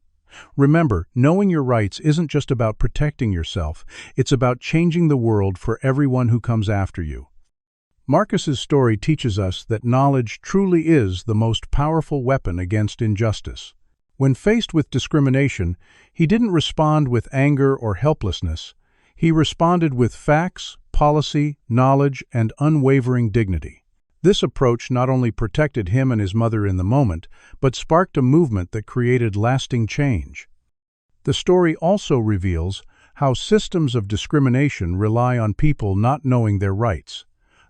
Remember, knowing your rights isn't just about protecting yourself, it's about changing the world for everyone who comes after you. Marcus's story teaches us that knowledge truly is the most powerful weapon against injustice. When faced with discrimination, he didn't respond with anger or helplessness. He responded with facts, policy, knowledge, and unwavering dignity. This approach not only protected him and his mother in the moment, but sparked a movement that created lasting change. The story also reveals how systems of discrimination rely on people not knowing their rights.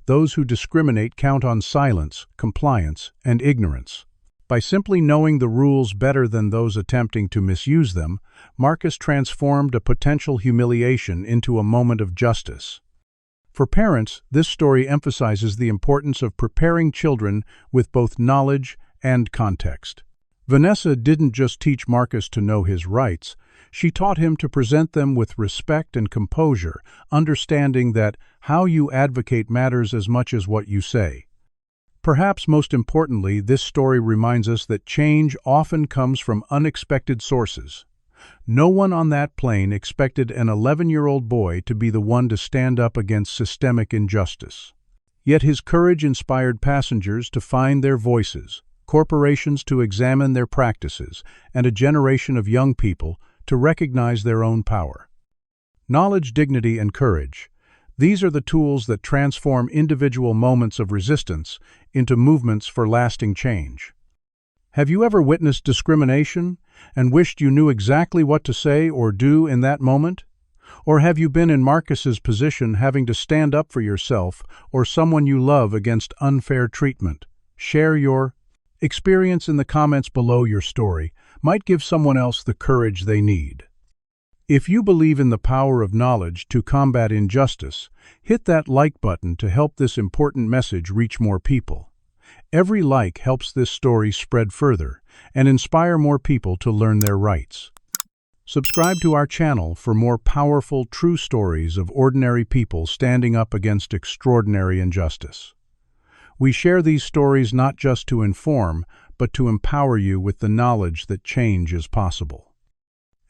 Those who discriminate count on silence, compliance, and ignorance. By simply knowing the rules better than those attempting to misuse them, Marcus transformed a potential humiliation into a moment of justice. For parents, this story emphasizes the importance of preparing children with both knowledge and context. Vanessa didn't just teach Marcus to know his rights, she taught him to present them with respect and composure, understanding that how you advocate matters as much as what you say. Perhaps most importantly, this story reminds us that change often comes from unexpected sources. No one on that plane expected an 11-year-old boy to be the one to stand up against systemic injustice. Yet his courage inspired passengers to find their voices, corporations to examine their practices, and a generation of young people to recognize their own power. Knowledge, dignity, and courage. These are the tools that transform individual moments of resistance into movements for lasting change. Have you ever witnessed discrimination and wished you knew exactly what to say or do in that moment? Or have you been in Marcus's position, having to stand up for yourself or someone you love against unfair treatment? Share your experience in the comments below. Your story might give someone else the courage they need. If you believe in the power of knowledge to combat injustice, hit that like button to help this important message reach more people. Every like helps this story spread further and inspire more people to learn their rights. Subscribe to our channel for more powerful, true stories of ordinary people standing up against extraordinary injustice. We share these stories not just to inform, but to empower you with the knowledge that change is possible.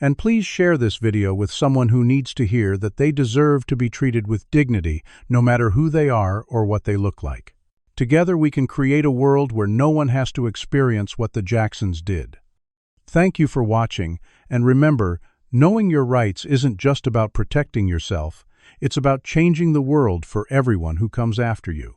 And please share this video with someone who needs to hear that they deserve to be treated with dignity, no matter who they are or what they look like. Together we can create a world where no one has to experience what the Jacksons did. Thank you for watching, and remember, knowing your rights isn't just about protecting yourself, it's about changing the world for everyone who comes after you.